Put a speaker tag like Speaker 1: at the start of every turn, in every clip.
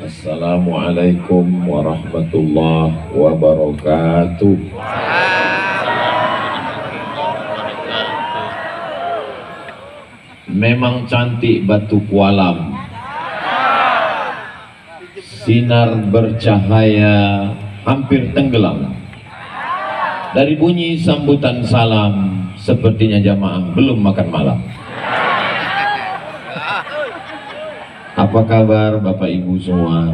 Speaker 1: Assalamualaikum warahmatullahi wabarakatuh. Memang cantik Batu Kualam, sinar bercahaya hampir tenggelam. Dari bunyi sambutan salam, sepertinya jamaah belum makan malam. Apa kabar Bapak Ibu semua?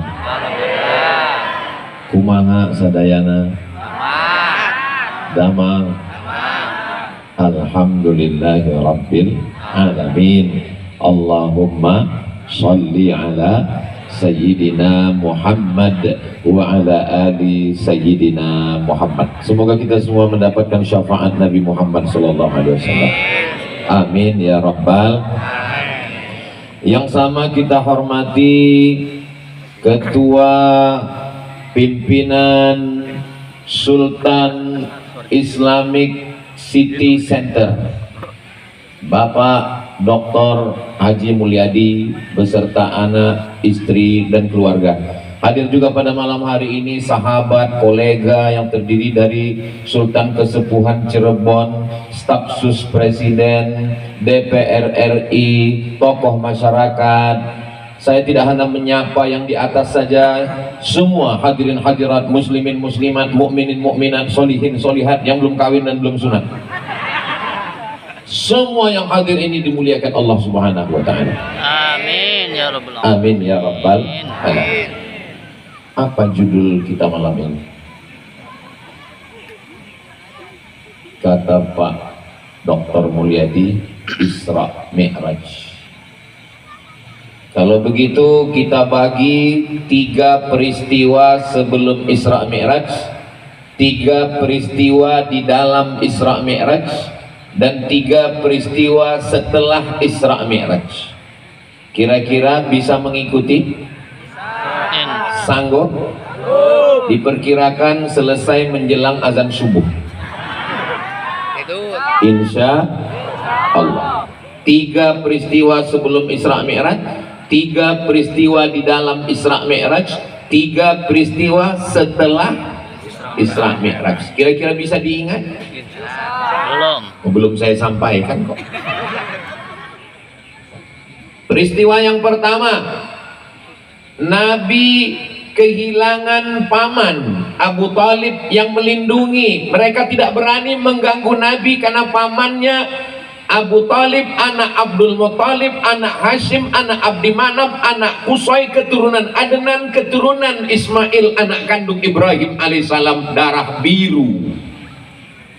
Speaker 1: Kumaha sadayana? Damang. Alhamdulillahi Rabbil Alamin. Allahumma salli ala Sayyidina Muhammad wa ala ali Sayyidina Muhammad. Semoga kita semua mendapatkan syafaat Nabi Muhammad sallallahu alaihi wasallam. Amin ya rabbal. Yang sama kita hormati Ketua Pimpinan Sultan Islamic City Center, Bapak Dr. Haji Mulyadi beserta anak, istri, dan keluarga. Hadir juga pada malam hari ini sahabat, kolega yang terdiri dari Sultan Kesepuhan Cirebon, staf sus Presiden, DPR RI, tokoh masyarakat. Saya tidak hanya menyapa yang di atas saja, semua hadirin hadirat, muslimin muslimat, mukminin mukminat, solihin solihat yang belum kawin dan belum sunat. Semua yang hadir ini dimuliakan Allah Subhanahu wa taala.
Speaker 2: Amin ya rabbal alamin.
Speaker 1: Amin ya rabbal alamin. Apa judul kita malam ini? Kata Pak Dr. Mulyadi, Isra Mi'raj. Kalau begitu kita bagi 3 peristiwa sebelum Isra Mi'raj, 3 peristiwa di dalam Isra Mi'raj, dan 3 peristiwa setelah Isra Mi'raj. Kira-kira bisa mengikuti? Sanggup? Diperkirakan selesai menjelang azan subuh. Insya Allah. 3 peristiwa sebelum Isra Mi'raj, 3 peristiwa di dalam Isra Mi'raj, 3 peristiwa setelah Isra Mi'raj. Kira-kira bisa diingat? Belum saya sampaikan kok. Peristiwa yang pertama, Nabi kehilangan paman Abu Talib yang melindungi. Mereka tidak berani mengganggu Nabi karena pamannya Abu Talib, anak Abdul Muttalib, anak Hashim, anak Abdi Manaf, anak Qusay, keturunan Adnan, keturunan Ismail, anak kandung Ibrahim alaihissalam, darah biru.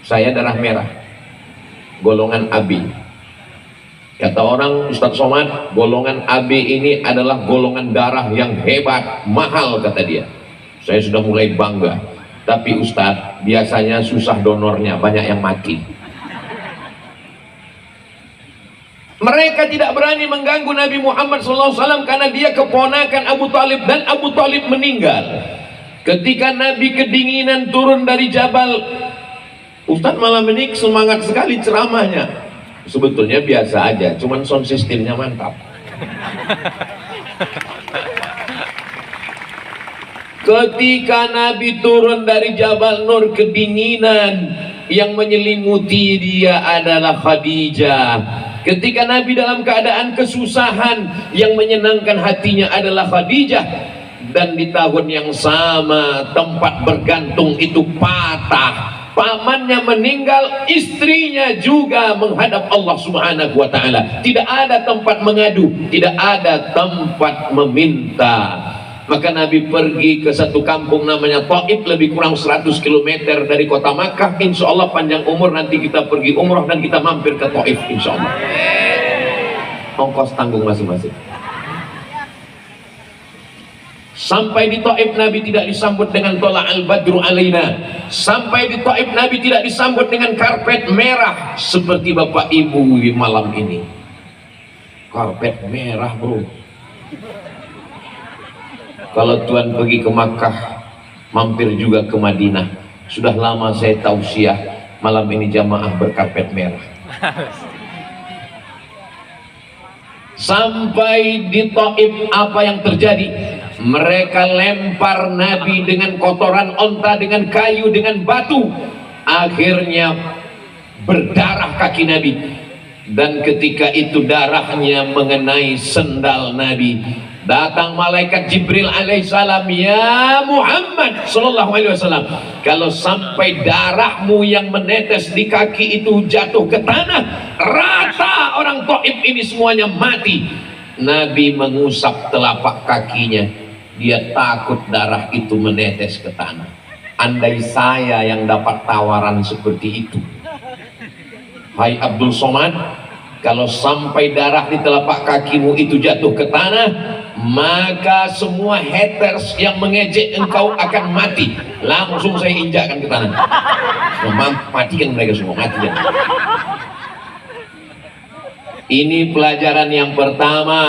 Speaker 1: Saya darah merah, golongan AB. Kata orang Ustadz Somad, golongan AB ini adalah golongan darah yang hebat, mahal kata dia. Saya sudah mulai bangga. Tapi Ustadz, biasanya susah donornya, banyak yang mati. Mereka tidak berani mengganggu Nabi Muhammad SAW karena dia keponakan Abu Talib, dan Abu Talib meninggal. Ketika Nabi kedinginan turun dari jabal, Ustadz malam ini semangat sekali ceramahnya. Sebetulnya biasa aja, cuman sound systemnya mantap. Ketika Nabi turun dari Jabal Nur, kedinginan yang menyelimuti dia adalah Khadijah. Ketika Nabi dalam keadaan kesusahan, yang menyenangkan hatinya adalah Khadijah. Dan di tahun yang sama, tempat bergantung itu patah. Pamannya meninggal, istrinya juga menghadap Allah Subhanahu wa ta'ala. Tidak ada tempat mengadu, tidak ada tempat meminta. Maka Nabi pergi ke satu kampung namanya Taif, lebih kurang 100 km dari kota Makkah. Insya Allah panjang umur nanti kita pergi umrah dan kita mampir ke Taif insya Allah. Ongkos tanggung masing-masing. Sampai di Taif Nabi tidak disambut dengan tola al-badru alaina. Sampai di Taif Nabi tidak disambut dengan karpet merah seperti Bapak Ibu di malam ini. Karpet merah bro. Kalau Tuhan pergi ke Makkah, mampir juga ke Madinah. Sudah lama saya tausiah, malam ini jamaah berkarpet merah. Sampai di Taif apa yang terjadi? Mereka lempar Nabi dengan kotoran onta, dengan kayu, dengan batu. Akhirnya berdarah kaki Nabi. Dan ketika itu darahnya mengenai sendal Nabi, datang malaikat Jibril alaihissalam, ya Muhammad sallallahu alaihi wasallam, kalau sampai darahmu yang menetes di kaki itu jatuh ke tanah, rata orang Taif ini semuanya mati. Nabi mengusap telapak kakinya, dia takut darah itu menetes ke tanah. Andai saya yang dapat tawaran seperti itu, hai Abdul Somad, kalau sampai darah di telapak kakimu itu jatuh ke tanah, maka semua haters yang mengejek engkau akan mati. Langsung saya injakkan ke tanah. Matikan mereka semua, matikan. Ini pelajaran yang pertama,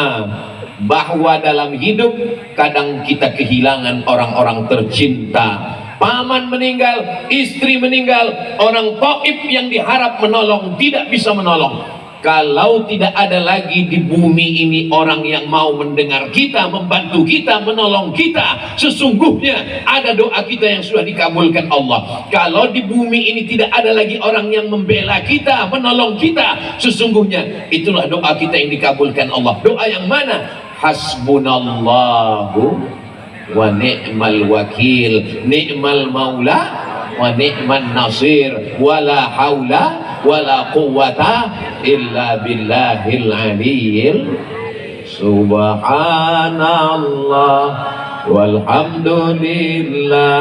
Speaker 1: bahwa dalam hidup kadang kita kehilangan orang-orang tercinta. Paman meninggal, istri meninggal, orang Taif yang diharap menolong tidak bisa menolong. Kalau tidak ada lagi di bumi ini orang yang mau mendengar kita, membantu kita, menolong kita, sesungguhnya ada doa kita yang sudah dikabulkan Allah. Kalau di bumi ini tidak ada lagi orang yang membela kita, menolong kita, sesungguhnya itulah doa kita yang dikabulkan Allah. Doa yang mana? Hasbunallahu wa ni'mal wakil, ni'mal maula wa ni'man nasir, wala haula wala quwwata illa billahil aliyyil. Subhanallah walhamdulillah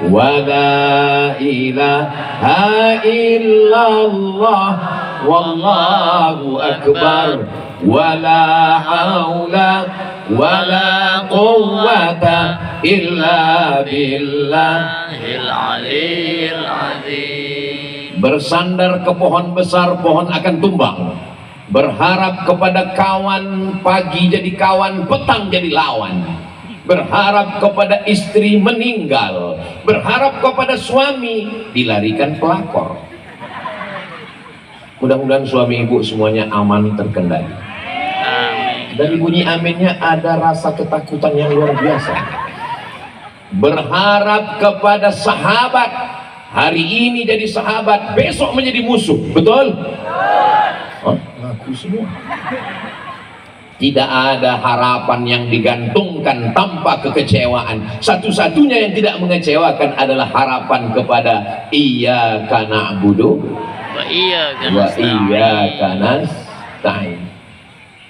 Speaker 1: wala ilaha illallah wallahu akbar wala haula wala quwwata illa billahil aliyyil azim. Bersandar ke pohon besar, pohon akan tumbang. Berharap kepada kawan, pagi jadi kawan, petang jadi lawan. Berharap kepada istri, meninggal. Berharap kepada suami, dilarikan pelakor. Mudah-mudahan suami ibu semuanya aman, terkendali. Dari bunyi aminnya ada rasa ketakutan yang luar biasa. Berharap kepada sahabat, hari ini jadi sahabat, besok menjadi musuh, betul? Oh, ngaku semua. Tidak ada harapan yang digantungkan tanpa kekecewaan. Satu-satunya yang tidak mengecewakan adalah harapan kepada iyyaka na'budu wa iyyaka nasta'in.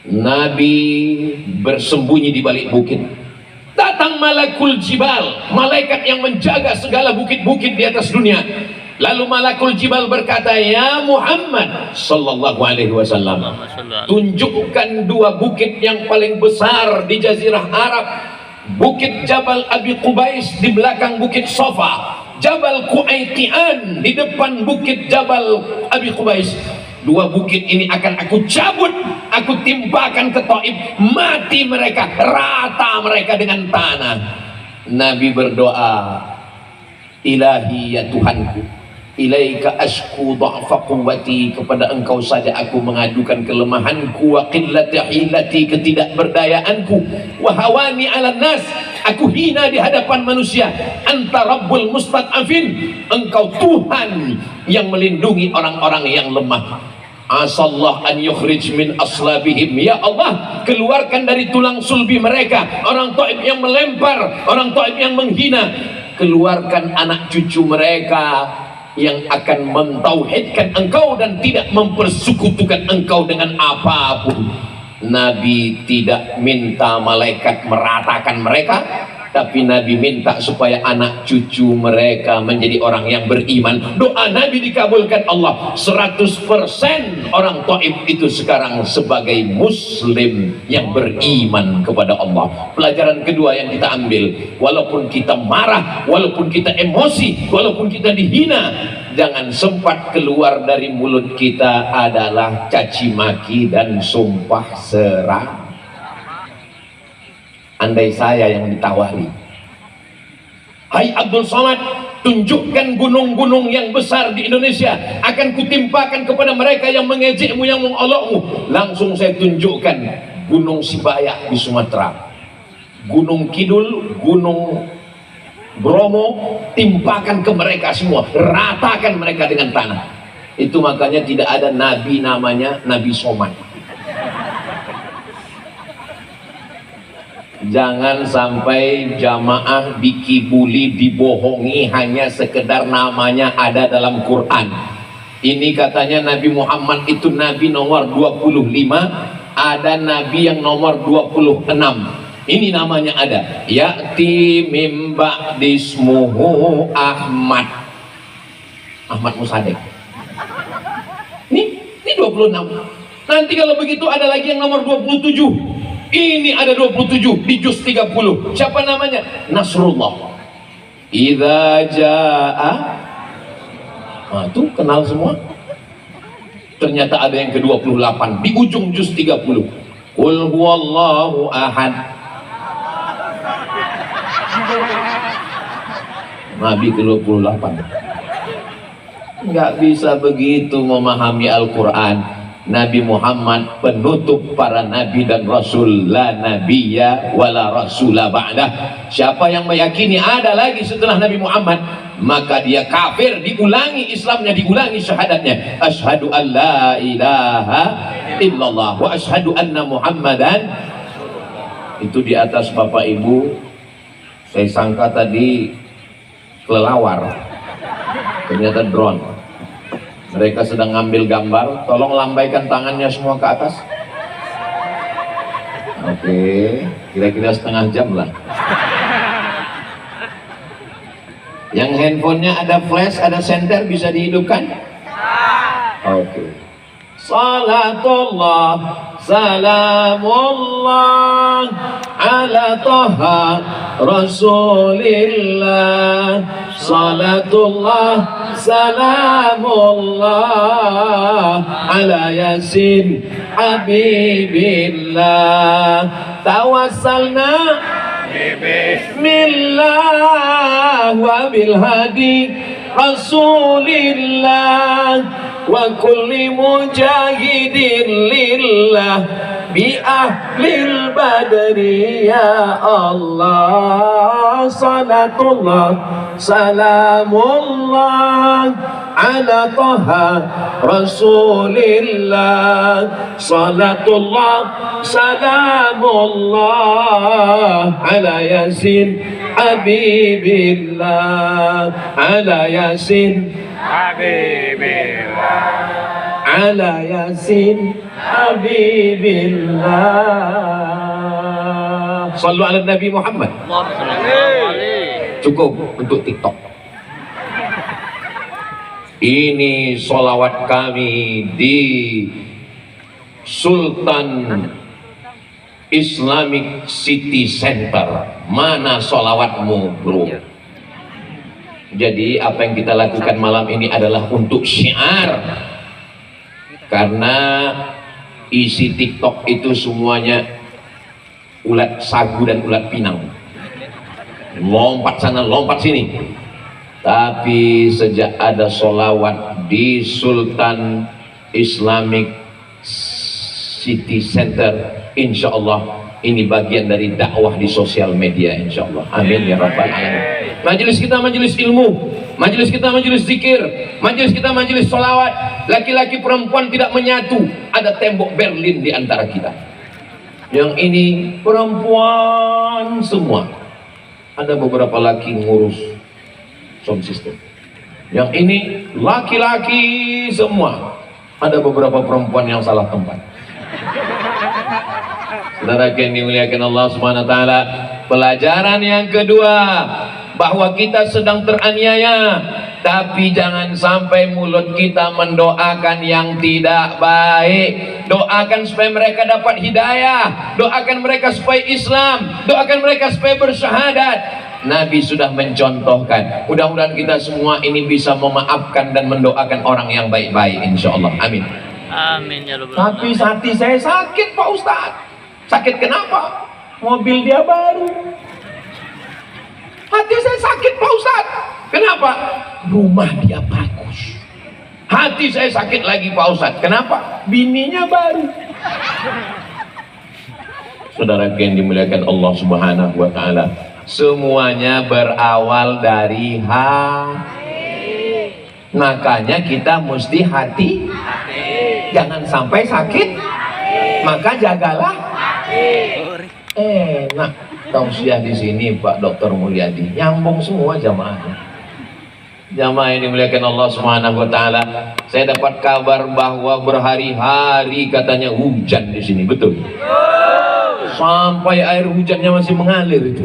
Speaker 1: Nabi bersembunyi di balik bukit. Datang malakul jibal, malaikat yang menjaga segala bukit-bukit di atas dunia. Lalu malakul jibal berkata, ya Muhammad sallallahu alaihi wasallam, tunjukkan dua bukit yang paling besar di jazirah Arab. Bukit Jabal Abi Qubais di belakang bukit Safa, Jabal Qu'aitian di depan bukit Jabal Abi Qubais. Dua bukit ini akan aku cabut, aku timpakan ke Taif, mati mereka, rata mereka dengan tanah. Nabi berdoa, ilahi ya Tuhanku, ilaika ashku dha'fa quwwati, kepada engkau saja aku mengadukan kelemahanku, wa qillati hilati, ketidakberdayaanku, wa hawani 'alan nas, aku hina di hadapan manusia. Anta rabbul mustad'afin, engkau Tuhan yang melindungi orang-orang yang lemah. Asallah an yukhrij min aslabihim, ya Allah, keluarkan dari tulang sulbi mereka orang Taif yang melempar, orang Taif yang menghina. Keluarkan anak cucu mereka yang akan mentauhidkan engkau dan tidak mempersekutukan engkau dengan apapun. Nabi tidak minta malaikat meratakan mereka, tapi Nabi minta supaya anak cucu mereka menjadi orang yang beriman. Doa Nabi dikabulkan Allah. 100% orang Taif itu sekarang sebagai muslim yang beriman kepada Allah. Pelajaran kedua yang kita ambil, walaupun kita marah, walaupun kita emosi, walaupun kita dihina, jangan sempat keluar dari mulut kita adalah caci maki dan sumpah serah. Andai saya yang ditawari, hai Abdul Somad, tunjukkan gunung-gunung yang besar di Indonesia, akan kutimpakan kepada mereka yang mengejekmu, yang mengolokmu. Langsung saya tunjukkan Gunung Sibayak di Sumatera, Gunung Kidul, Gunung Bromo, timpakan ke mereka semua, ratakan mereka dengan tanah. Itu makanya tidak ada nabi namanya Nabi Somad. Jangan sampai jamaah dikibuli, dibohongi hanya sekedar namanya ada dalam Quran. Ini katanya Nabi Muhammad itu nabi nomor 25, ada nabi yang nomor 26. Ini namanya ada. Ya'ti mim ba'dismuhu Ahmad. Ahmad Musadek. Ini 26. Nanti kalau begitu ada lagi yang nomor 27. Ini ada 27 di juz 30. Siapa namanya? Nasrullah. Idza jaa. Nah, tuh kenal semua. Ternyata ada yang ke-28 di ujung juz 30. Qul huwallahu ahad. Nabi ke-28. Enggak bisa begitu memahami Al-Quran. Nabi Muhammad penutup para nabi dan rasul, la nabiyya wala rasula ba'dah. Siapa yang meyakini ada lagi setelah Nabi Muhammad, maka dia kafir. Diulangi Islamnya, diulangi syahadatnya, asyhadu an la ilaha illallah wa asyhadu anna Muhammadan. Itu di atas Bapak Ibu, saya sangka tadi kelelawar, ternyata drone. Mereka sedang ngambil gambar. Tolong lambaikan tangannya semua ke atas. Oke, kira-kira setengah jam lah. Yang handphonenya ada flash, ada senter, bisa dihidupkan? Oke. Salatullah, salamullah ala Taha Rasulillah. Salatullah, salamullah ala Yasin Habibillah. Tawassalna bismillah wa bilhadi Rasulillah wa kulli mujahidin lillah bi ahlil badri ya Allah. Salatullah, salamullah ala Taha Rasulillah. Salatullah, salamullah ala Yasin Habibillah. Ala Yasin Habibillah, ala Yasin Habibillah. Sallu ala Nabi Muhammad. Cukup untuk TikTok. Ini solawat kami di Sultan Islamic City Center. Mana solawatmu, bro? Jadi apa yang kita lakukan malam ini adalah untuk syiar, karena isi TikTok itu semuanya ulat sagu dan ulat pinang, lompat sana lompat sini. Tapi sejak ada solawat di Sultan Islamic City Center, insya Allah ini bagian dari dakwah di sosial media, insya Allah. Amin ya rabbal alamin. Majelis kita majelis ilmu, majelis kita majelis zikir, majelis kita majelis solawat. Laki-laki perempuan tidak menyatu, ada tembok Berlin di antara kita. Yang ini perempuan semua, ada beberapa laki ngurus sound system. Yang ini laki-laki semua, ada beberapa perempuan yang salah tempat. Saudara yang dimuliakan Allah Subhanahu wa taala, pelajaran yang kedua, bahwa kita sedang teraniaya, tapi jangan sampai mulut kita mendoakan yang tidak baik. Doakan supaya mereka dapat hidayah, doakan mereka supaya Islam, doakan mereka supaya bersyahadat. Nabi sudah mencontohkan. Mudah-mudahan kita semua ini bisa memaafkan dan mendoakan orang yang baik-baik, insya Allah. Amin.
Speaker 2: Amin ya rabbal
Speaker 1: Tapi
Speaker 2: alamin.
Speaker 1: hati saya sakit, Pak Ustadz. Sakit kenapa? Mobil dia baru. Hati saya sakit, Pak Ustadz. Kenapa? Rumah dia bagus. Hati saya sakit lagi, Pak Ustadz. Kenapa? Bininya baru. Saudara yang dimuliakan Allah Subhanahu wa taala, semuanya berawal dari hati. Makanya kita mesti hati, jangan sampai sakit. Maka jagalah. Enak tausiah di sini Pak Dr. Mulyadi, nyambung semua jamaahnya. Jamaah yang dimuliakan Allah Subhanahu wa taala, saya dapat kabar bahwa berhari-hari katanya hujan di sini, betul? Sampai air hujannya masih mengalir itu.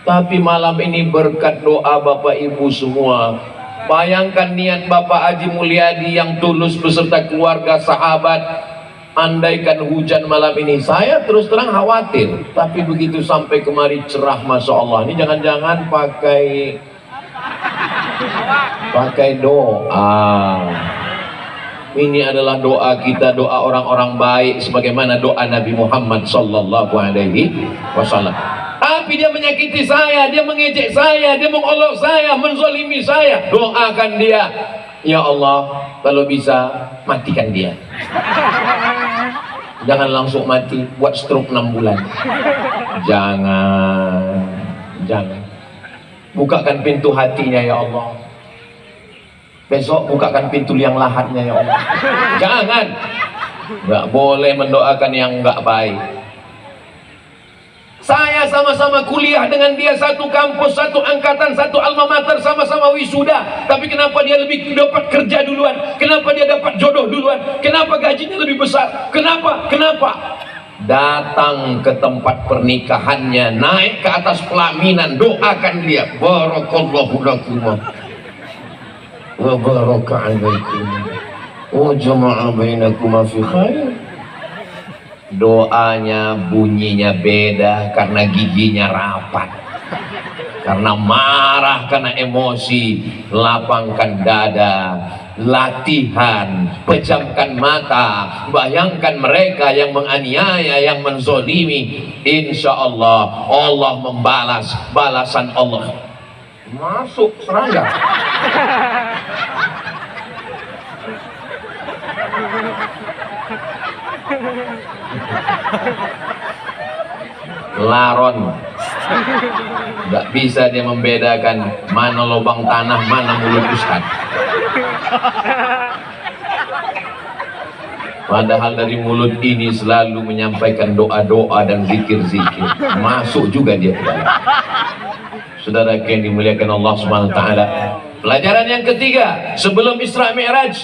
Speaker 1: Tapi malam ini berkat doa Bapak Ibu semua, bayangkan niat Bapak Haji Mulyadi yang tulus beserta keluarga sahabat. Andaikan hujan malam ini, saya terus terang khawatir. Tapi begitu sampai kemari cerah, Masya Allah. Ini jangan-jangan pakai doa. Ini adalah doa kita, doa orang-orang baik, sebagaimana doa Nabi Muhammad sallallahu alaihi wasallam. Tapi dia menyakiti saya, dia mengejek saya, dia mengolok saya, menzalimi saya. Doakan dia, ya Allah, kalau bisa matikan dia. Jangan langsung mati, buat stroke 6 bulan. Jangan. Bukakan pintu hatinya ya Allah. Besok bukakan pintu liang lahatnya ya Allah. Jangan. Nggak boleh mendoakan yang nggak baik. Saya sama-sama kuliah dengan dia, satu kampus, satu angkatan, satu alma mater, sama-sama wisuda. Tapi kenapa dia lebih dapat kerja duluan? Kenapa dia dapat jodoh duluan? Kenapa gajinya lebih besar? Kenapa? Datang ke tempat pernikahannya, naik ke atas pelaminan, doakan dia, barakallahu lakum wa baraka alaikum wa jama'a bainakum fi khair. Doanya bunyinya beda karena giginya rapat, karena marah, karena emosi. Lapangkan dada, latihan, pejamkan mata, bayangkan mereka yang menganiaya, yang menzolimi. Insya Allah, Allah membalas balasan Allah. Masuk serangga. Laron, nggak bisa dia membedakan mana lubang tanah, mana mulut ustad. Padahal dari mulut ini selalu menyampaikan doa-doa dan zikir-zikir. Masuk juga dia ke dalam. Saudara yang dimuliakan Allah Subhanahu wa taala, pelajaran yang ketiga sebelum Isra Mi'raj,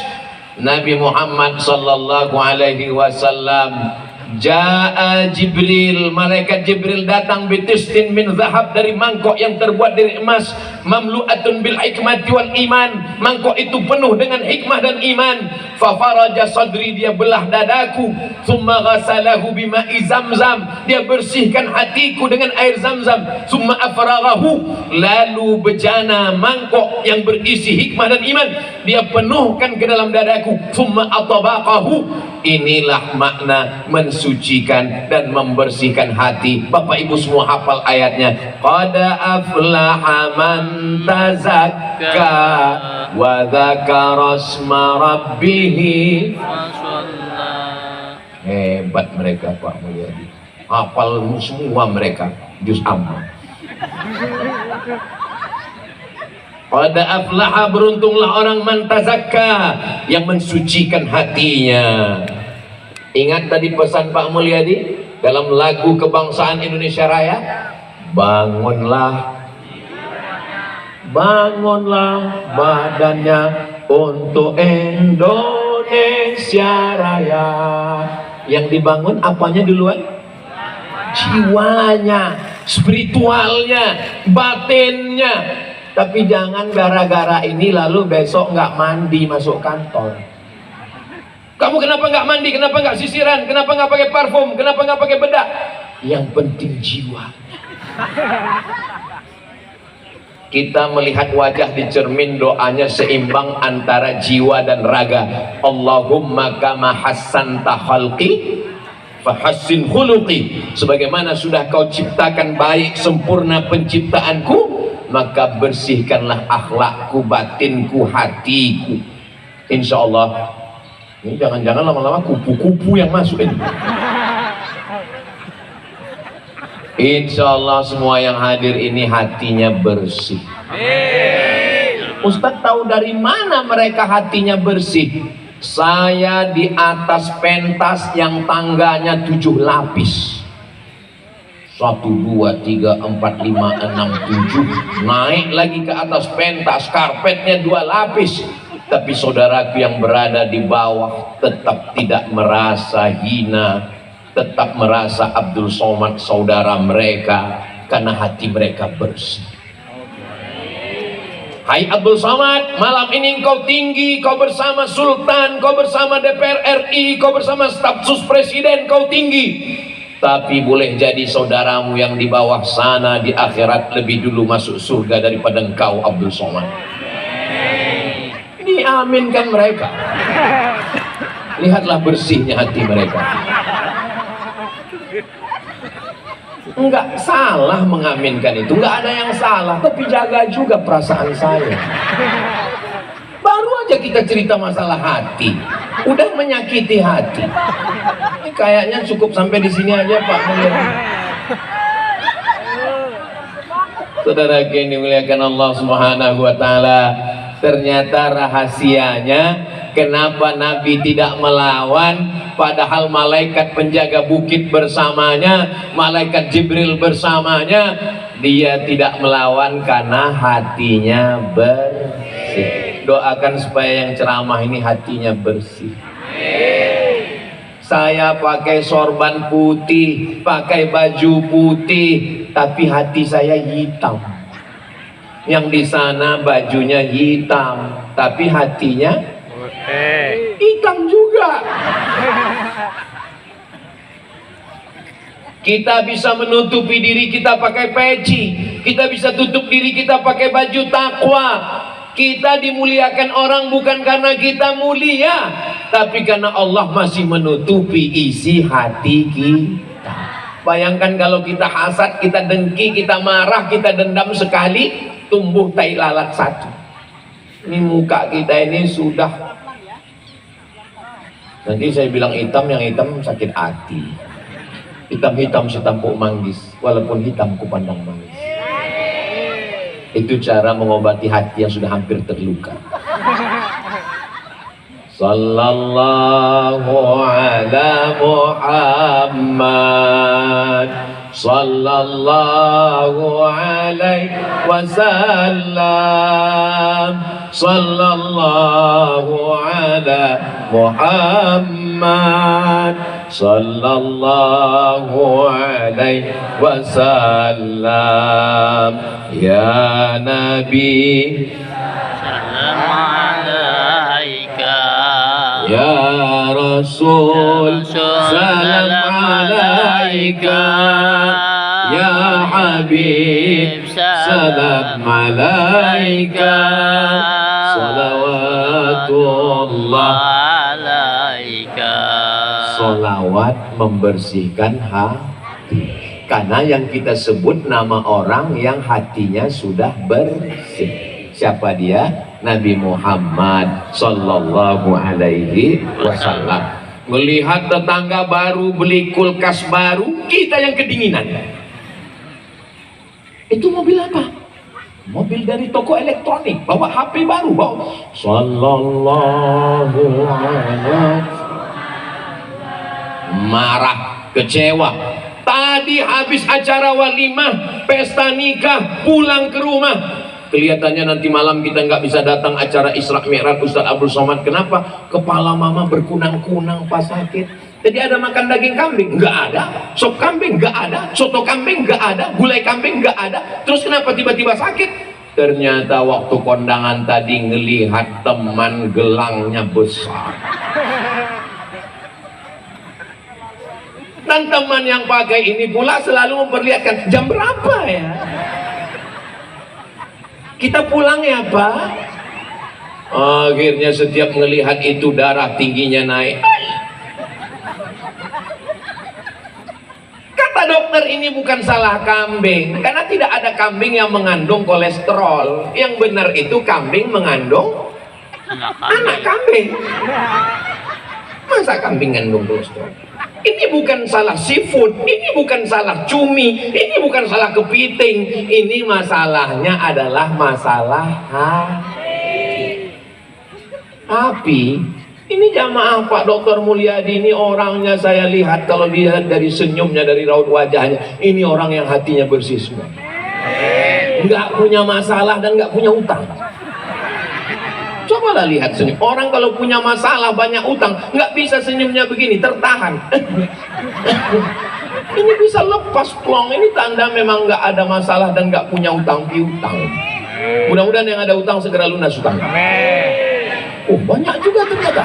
Speaker 1: Nabi Muhammad sallallahu alaihi wasallam, Ja'a Jibril, malaikat Jibril datang bitistin min zahab, dari mangkok yang terbuat dari emas, mamlu'atun bil hikmati wal iman. Mangkok itu penuh dengan hikmah dan iman. Fa faraja sadri, dia belah dadaku. Thumma ghasalahu bima'i zamzam, dia bersihkan hatiku dengan air zamzam. Thumma afraghahu, lalu bejana mangkok yang berisi hikmah dan iman dia penuhkan ke dalam dadaku. Thumma atabaqahu, inilah makna mensucikan dan membersihkan hati. Bapak Ibu semua hafal ayatnya. Qad aflaha man tazakka wa dzakara asma rabbih. Hebat mereka Pak Mulyadi, hafal semua mereka juz amma. Qad aflaha, beruntunglah orang man tazakka, yang mensucikan hatinya. Ingat tadi pesan Pak Mulyadi dalam lagu kebangsaan Indonesia Raya, bangunlah badannya untuk Indonesia Raya. Yang dibangun apanya duluan? Jiwanya, spiritualnya, batinnya. Tapi jangan gara-gara ini lalu besok nggak mandi masuk kantor. Kamu kenapa nggak mandi? Kenapa nggak sisiran? Kenapa nggak pakai parfum? Kenapa nggak pakai bedak? Yang penting jiwa. Kita melihat wajah di cermin, doanya seimbang antara jiwa dan raga. Allahumma kama hassanta khalqi fahassin khuluqi, sebagaimana sudah kau ciptakan baik sempurna penciptaanku, maka bersihkanlah akhlakku, batinku, hatiku. Insya Allah. Ini jangan-jangan lama-lama kupu-kupu yang masuk ini. Insya Allah semua yang hadir ini hatinya bersih. Ustadz tahu dari mana mereka hatinya bersih? Saya di atas pentas yang tangganya 7 lapis. 1, 2, 3, 4, 5, 6, 7. Naik lagi ke atas pentas, karpetnya 2 lapis. Tapi saudaraku yang berada di bawah tetap tidak merasa hina, tetap merasa Abdul Somad saudara mereka, karena hati mereka bersih. Hai Abdul Somad, malam ini kau tinggi, kau bersama Sultan, kau bersama DPR RI, kau bersama staf sus presiden, kau tinggi. Tapi boleh jadi saudaramu yang di bawah sana di akhirat lebih dulu masuk surga daripada engkau Abdul Somad. Diaminkan mereka. Lihatlah bersihnya hati mereka. Enggak salah mengaminkan itu, enggak ada yang salah, tapi jaga juga perasaan saya. Baru aja kita cerita masalah hati, udah menyakiti hati. Ini kayaknya cukup sampai di sini aja Pak Mulia. Saudara yang dimuliakan Allah Subhanahu wa taala, ternyata rahasianya kenapa Nabi tidak melawan, padahal malaikat penjaga bukit bersamanya, malaikat Jibril bersamanya. Dia tidak melawan karena hatinya bersih. Doakan supaya yang ceramah ini hatinya bersih. Saya pakai sorban putih, pakai baju putih, tapi hati saya hitam. Yang di sana bajunya hitam, tapi hatinya hitam juga. Kita bisa menutupi diri kita pakai peci, kita bisa tutup diri kita pakai baju takwa. Kita dimuliakan orang bukan karena kita mulia, tapi karena Allah masih menutupi isi hati kita. Bayangkan kalau kita hasad, kita dengki, kita marah, kita dendam sekali, tumbuh tai lalat 1. Ini muka kita ini sudah, nanti saya bilang hitam, yang hitam sakit hati. Hitam-hitam setampuk manggis, walaupun hitam ku pandang manggis. Itu cara mengobati hati yang sudah hampir terluka. Sallallahu ala Muhammad, sallallahu alaihi wasallam, sallallahu ala Muhammad, sallallahu alaihi wasallam. Ya Nabi, ya Rasul, salam alaika. Ya Habib, salam alaika. Salawatullah alaika. Salawat membersihkan hati. Karena yang kita sebut nama orang yang hatinya sudah bersih. Siapa dia? Nabi Muhammad sallallahu alaihi wasallam. Melihat tetangga baru beli kulkas baru, kita yang kedinginan. Itu mobil apa? Mobil dari toko elektronik, bawa HP baru, bawa sallallahu alaihi. Marah, kecewa. Tadi habis acara walimah, pesta nikah, pulang ke rumah, kelihatannya nanti malam kita nggak bisa datang acara Isra Mi'raj Ustadz Abdul Somad. Kenapa? Kepala mama berkunang-kunang pas sakit. Jadi ada makan daging kambing? Nggak ada. Sop kambing? Nggak ada. Soto kambing? Nggak ada. Gulai kambing? Nggak ada. Terus kenapa tiba-tiba sakit? Ternyata waktu kondangan tadi ngelihat teman gelangnya besar. Dan teman yang pakai ini pula selalu memperlihatkan jam berapa ya? Kita pulang ya Pak. Akhirnya setiap melihat itu darah tingginya naik. Kata dokter ini bukan salah kambing, karena tidak ada kambing yang mengandung kolesterol. Yang benar itu kambing mengandung anak kambing. Masa kambing mengandung kolesterol? Ini bukan salah seafood, ini bukan salah cumi, ini bukan salah kepiting. Ini masalahnya adalah masalah hati. Tapi ini jamaah Pak Dr. Mulyadi ini orangnya saya lihat, kalau dilihat dari senyumnya, dari raut wajahnya, ini orang yang hatinya bersih semua. Nggak punya masalah dan nggak punya utang. Cobalah lihat senyum. Orang kalau punya masalah banyak utang, nggak bisa senyumnya begini, tertahan. Ini bisa lepas plong. Ini tanda memang nggak ada masalah dan nggak punya utang piutang. Mudah-mudahan yang ada utang segera lunas utang. Oh, banyak juga ternyata.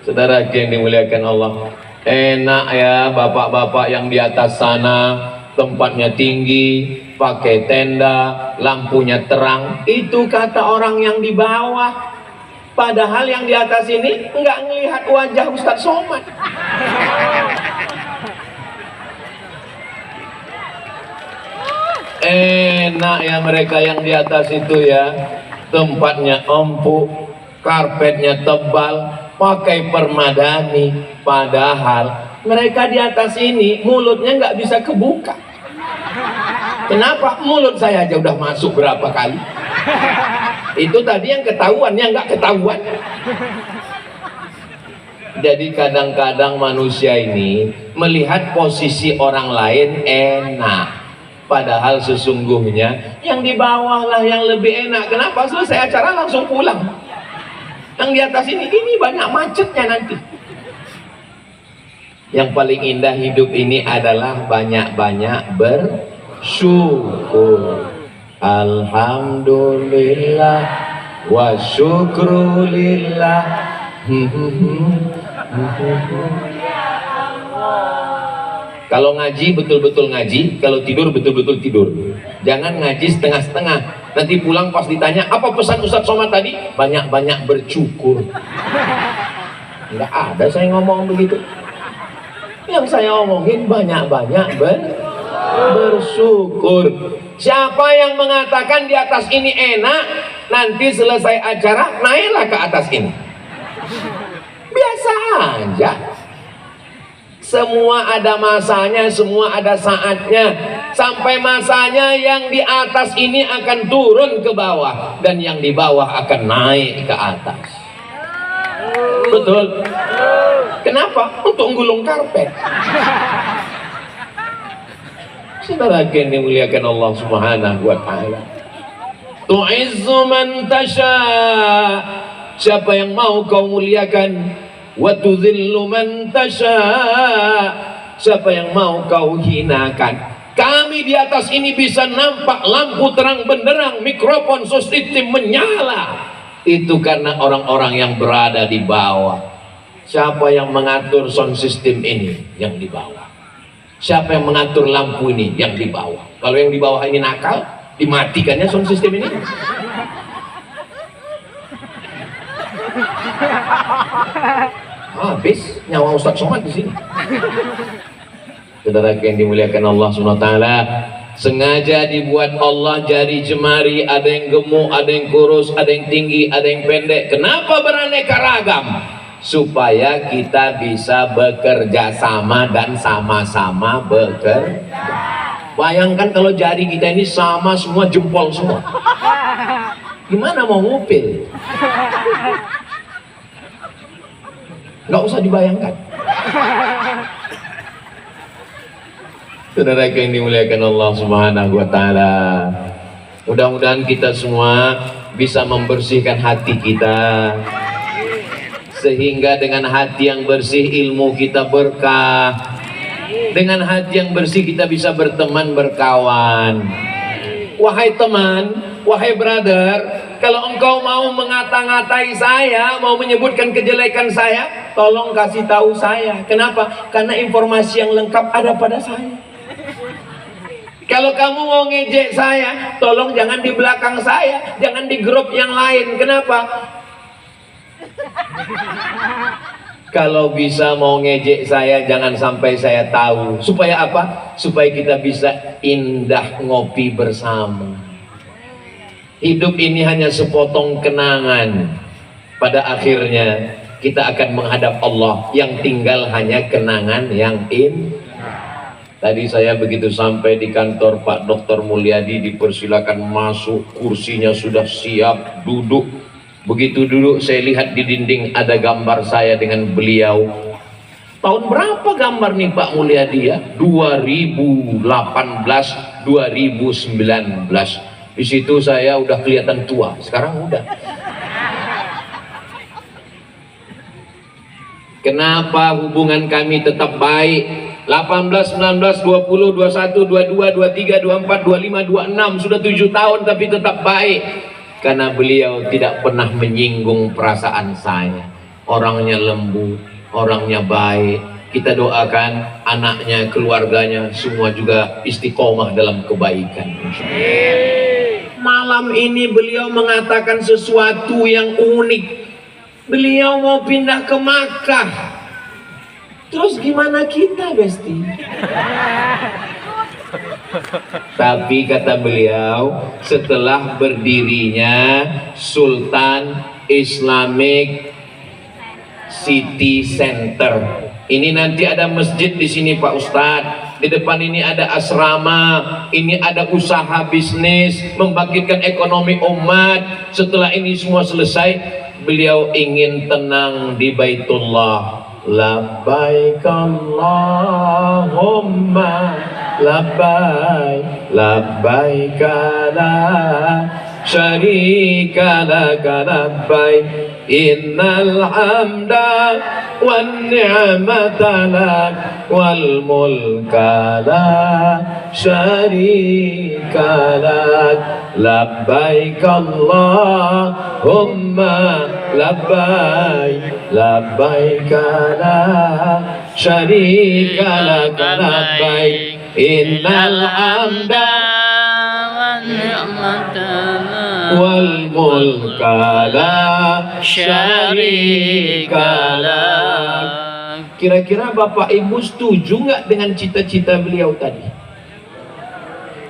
Speaker 1: Saudara yang dimuliakan Allah, enak ya bapak-bapak yang di atas sana, tempatnya tinggi, pakai tenda, lampunya terang. Itu kata orang yang di bawah. Padahal yang di atas ini nggak ngelihat wajah Ustadz Somad. Enak ya mereka yang di atas itu ya, tempatnya empuk, karpetnya tebal, pakai permadani. Padahal mereka di atas ini mulutnya nggak bisa kebuka. Kenapa? Mulut saya aja udah masuk berapa kali. Itu tadi yang ketahuan, yang nggak ketahuan. Jadi kadang-kadang manusia ini melihat posisi orang lain enak, padahal sesungguhnya yang di bawah lah yang lebih enak. Kenapa? Selesai acara langsung pulang. Yang di atas ini banyak macetnya nanti. Yang paling indah hidup ini adalah banyak-banyak bersyukur. Alhamdulillah wa syukrulillah. Kalau ngaji betul-betul ngaji, kalau tidur betul-betul tidur. Jangan ngaji setengah-setengah. Nanti pulang pas ditanya apa pesan Ustadz Somad tadi, banyak-banyak bersyukur. Enggak ada saya ngomong begitu. Yang saya omongin banyak-banyak bersyukur. Siapa yang mengatakan di atas ini enak, nanti selesai acara naiklah ke atas ini. Biasa aja. Semua ada masanya, semua ada saatnya. Sampai masanya yang di atas ini akan turun ke bawah, dan yang di bawah akan naik ke atas. Betul? Kenapa? Untuk gulung karpet. Saudara yang dimuliakan Allah Subhanahu wa taala. Tu'izzu man tasha. Siapa yang mau kau muliakan, wa tudhillu man tasha. Siapa yang mau kau hinakan. Kami di atas ini bisa nampak lampu terang benderang, mikrofon sistem menyala. Itu karena orang-orang yang berada di bawah. Siapa yang mengatur sound system ini? Yang di bawah. Siapa yang mengatur lampu ini? Yang di bawah. Kalau yang di bawah ini nakal, dimatikannya sound system ini. Habis nyawa Ustadz Somad di sini. Saudara yang dimuliakan Allah SWT, sengaja dibuat Allah jari jemari, ada yang gemuk, ada yang kurus, ada yang tinggi, ada yang pendek. Kenapa beraneka ragam? Supaya kita bisa bekerja sama dan sama-sama bekerja. Bayangkan kalau jari kita ini sama semua, jempol semua, gimana mau ngupil? Nggak usah dibayangkan. Saudara yang dimuliakan Allah Subhanahu wa taala, mudah-mudahan kita semua bisa membersihkan hati kita, sehingga dengan hati yang bersih ilmu kita berkah. Dengan hati yang bersih kita bisa berteman, berkawan. Wahai teman, wahai brother, kalau engkau mau mengata-ngatai saya, mau menyebutkan kejelekan saya, tolong kasih tahu saya. Kenapa? Karena informasi yang lengkap ada pada saya. Kalau kamu mau ngejek saya, tolong jangan di belakang saya, jangan di grup yang lain. Kenapa? Kalau bisa mau ngejek saya, jangan sampai saya tahu. Supaya apa? Supaya kita bisa indah ngopi bersama. Hidup ini hanya sepotong kenangan. pada akhirnya kita akan menghadap Allah, yang tinggal hanya kenangan yang Tadi saya begitu sampai di kantor Pak Dr. Mulyadi, dipersilakan masuk, kursinya sudah siap, duduk. Begitu duduk, saya lihat di dinding ada gambar saya dengan beliau. Tahun berapa gambar nih Pak Mulyadi ya? 2018, 2019. Di situ saya udah kelihatan tua, sekarang udah. Kenapa hubungan kami tetap baik? 18, 19, 20, 21, 22, 23, 24, 25, 26, sudah 7 tahun tapi tetap baik. Karena beliau tidak pernah menyinggung perasaan saya. Orangnya lembut, orangnya baik. Kita doakan anaknya, keluarganya semua juga istiqomah dalam kebaikan. Malam ini beliau mengatakan sesuatu yang unik. Beliau mau pindah ke Makkah. Terus gimana kita, Besti? Tapi kata beliau, setelah berdirinya Sultan Islamic City Center, ini nanti ada masjid di sini Pak Ustadz, di depan ini ada asrama, ini ada usaha bisnis, membangkitkan ekonomi umat. Setelah ini semua selesai, beliau ingin tenang di Baitullah. Labbaik Allahumma labbaik, labbaik la syarika laka labbaik, innal hamda wan ni'mata lak wal mulka la syarika lak, labbaik Allahumma labbaik, labbaik la syarika laka labbaik, innal hamda wal mulka la syarika lak. Kira-kira Bapak Ibu setuju nggak dengan cita-cita beliau tadi?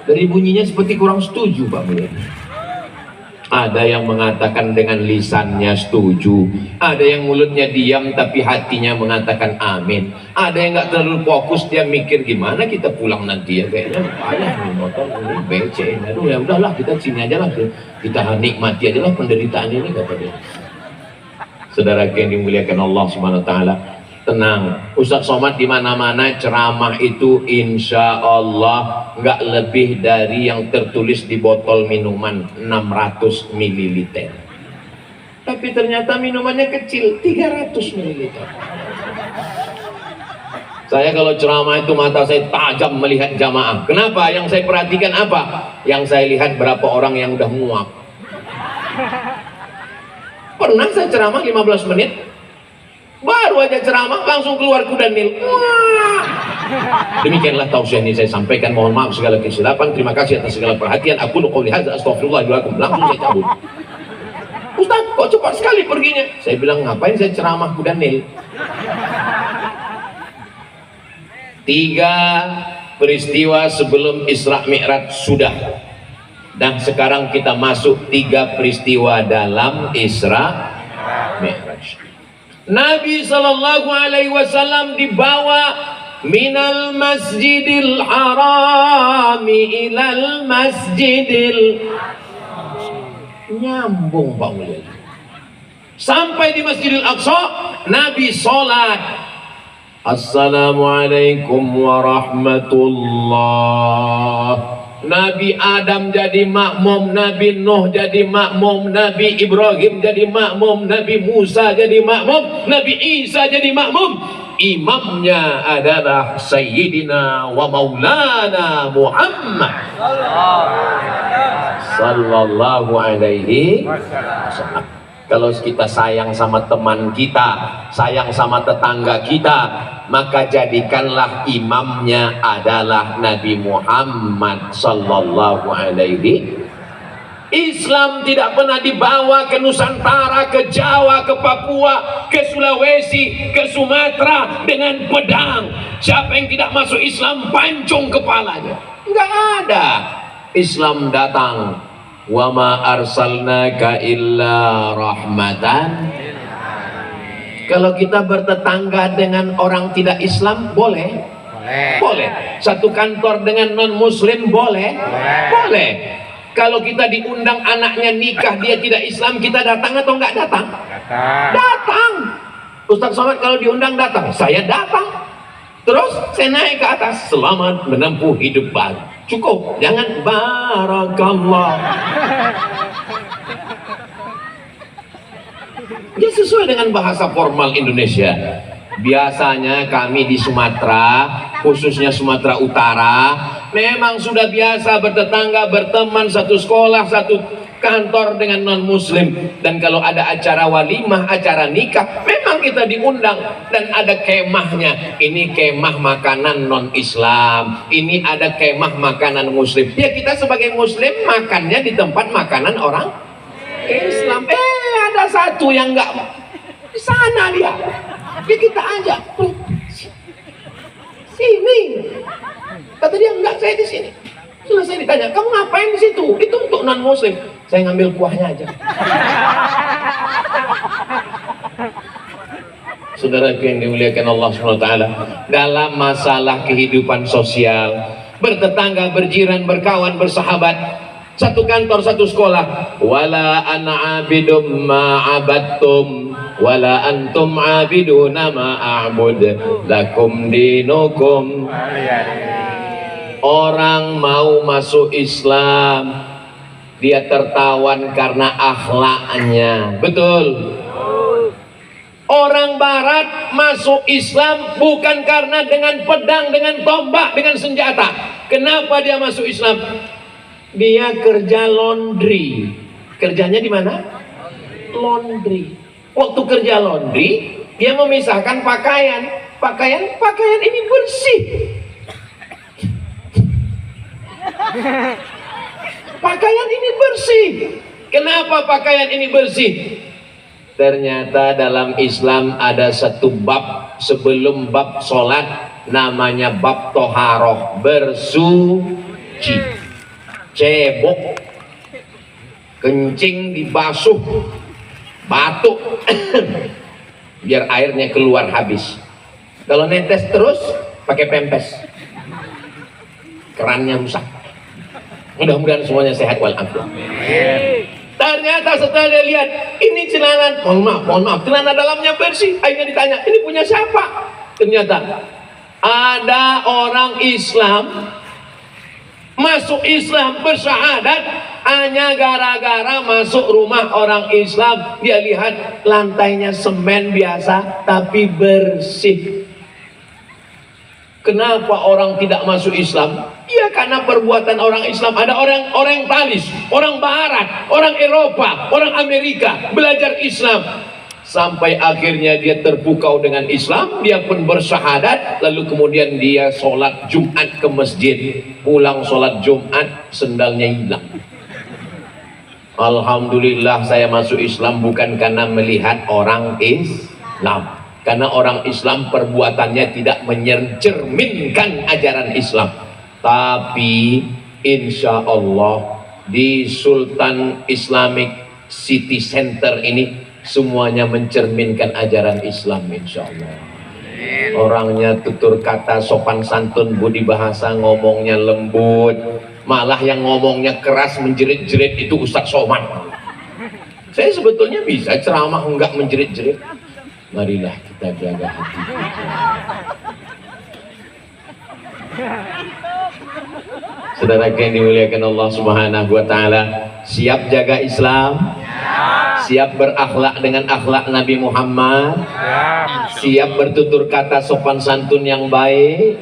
Speaker 1: Dari bunyinya seperti kurang setuju Pak Mulyadi. Ada yang mengatakan dengan lisannya setuju, ada yang mulutnya diam tapi hatinya mengatakan amin. Ada yang nggak terlalu fokus, dia mikir gimana kita pulang nanti ya, kayaknya payah nih motor ini BC. Aduh ya udahlah, kita sini aja lah, kita nikmati aja lah penderitaan ini, kata dia. Saudara yang dimuliakan Allah Subhanahu wa taala, tenang. Ustadz Somad di mana-mana ceramah itu insya Allah nggak lebih dari yang tertulis di botol minuman 600 ml. Tapi ternyata minumannya kecil, 300 ml. Saya kalau ceramah itu mata saya tajam melihat jamaah. Kenapa? Yang saya perhatikan apa? Yang saya lihat berapa orang yang udah muak. Pernah saya ceramah 15 menit, baru aja ceramah langsung keluar kuda nil. Wah. Demikianlah tausiah ini saya sampaikan. Mohon maaf segala kesilapan. Terima kasih atas segala perhatian. Aku qouli hadza astaghfirullahaladzim. Langsung saya cabut. Ustaz, kok cepat sekali perginya? Saya bilang, ngapain saya ceramah kuda nil? 3 peristiwa sebelum Isra Mi'raj sudah. Dan sekarang kita masuk 3 peristiwa dalam Isra Mi'raj. Nabi sallallahu alaihi wasallam dibawa minal masjidil harami ilal masjidil, nyambung Pak Mulyadi, sampai di Masjidil Aqsa. Nabi sholat, assalamualaikum warahmatullah. Nabi Adam jadi makmum, Nabi Nuh jadi makmum, Nabi Ibrahim jadi makmum, Nabi Musa jadi makmum, Nabi Isa jadi makmum. Imamnya adalah Sayyidina wa Maulana Muhammad sallallahu alaihi wasallam. Kalau kita sayang sama teman kita, sayang sama tetangga kita, maka jadikanlah imamnya adalah Nabi Muhammad sallallahu alaihi. Islam tidak pernah dibawa ke Nusantara, ke Jawa, ke Papua, ke Sulawesi, ke Sumatera dengan pedang. Siapa yang tidak masuk Islam pancung kepalanya. Enggak ada. Islam datang, wa ma arsalnaka illa rahmatan Kalau kita bertetangga dengan orang tidak Islam, boleh? Boleh. Satu kantor dengan non muslim, boleh? Boleh. Kalau kita diundang anaknya nikah, dia tidak Islam, kita datang atau enggak datang? Datang. Ustaz Somad kalau diundang datang, saya datang. Terus saya naik ke atas, selamat menempuh hidup baru. Cukup, jangan barakallah. Dia sesuai dengan bahasa formal Indonesia. Biasanya kami di Sumatera, khususnya Sumatera Utara, memang sudah biasa bertetangga, berteman, satu sekolah, satu kantor dengan non muslim. Dan kalau ada acara walimah, acara nikah, memang kita diundang dan ada kemahnya. Ini kemah makanan non Islam, ini ada kemah makanan muslim. Ya kita sebagai muslim makannya di tempat makanan orang Islam. Ada satu yang enggak di sana dia. Ya kita ajak sini. Kata dia enggak, saya di sini. Selesai ditanya, kamu ngapain di situ? Itu untuk non muslim. Saya ngambil kuahnya aja. Saudara yang dimuliakan Allah SWT, dalam masalah kehidupan sosial, bertetangga, berjiran, berkawan, bersahabat, satu kantor, satu sekolah, wala ana abidum ma'abattum wala antum abiduna ma'abud lakum dinukum. Orang mau masuk Islam, dia tertawan karena akhlaknya. Betul. Orang barat masuk Islam bukan karena dengan pedang, dengan tombak, dengan senjata. Kenapa dia masuk Islam? Dia kerja laundry. Kerjanya di mana? Laundry. Waktu kerja laundry, dia memisahkan pakaian. Pakaian ini bersih. Pakaian ini bersih. Kenapa pakaian ini bersih? Ternyata dalam Islam ada satu bab sebelum bab sholat, namanya bab toharoh, bersuci. Cebok, kencing dibasuh, batuk, biar airnya keluar habis. Kalau netes terus, pakai pempes, kerannya rusak. Mudah-mudahan semuanya sehat walafiat. Ternyata setelah dia lihat ini celana, mohon maaf, celana dalamnya bersih. Akhirnya ditanya, ini punya siapa? Ternyata ada orang Islam masuk Islam bersyahadat hanya gara-gara masuk rumah orang Islam. Dia lihat lantainya semen biasa tapi bersih. Kenapa orang tidak masuk Islam? Ya karena perbuatan orang Islam. Ada orang orientalis, orang barat, orang Eropa, orang Amerika belajar Islam, sampai akhirnya dia terpukau dengan Islam. Dia pun bersyahadat, lalu kemudian dia sholat Jumat ke masjid. Pulang sholat Jumat, sendalnya hilang. Alhamdulillah saya masuk Islam bukan karena melihat orang Islam, karena orang Islam perbuatannya tidak mencerminkan ajaran Islam. Tapi insya Allah di Sultan Islamic City Center ini semuanya mencerminkan ajaran Islam, insya Allah. Orangnya tutur kata, sopan santun, budi bahasa, ngomongnya lembut. Malah yang ngomongnya keras, menjerit-jerit itu Ustadz Somad. Saya sebetulnya bisa ceramah enggak menjerit-jerit. Marilah kita jaga hati. Saudara yang dimuliakan Allah Subhanahu wa taala, siap jaga Islam? Siap berakhlak dengan akhlak Nabi Muhammad? Siap bertutur kata sopan santun yang baik?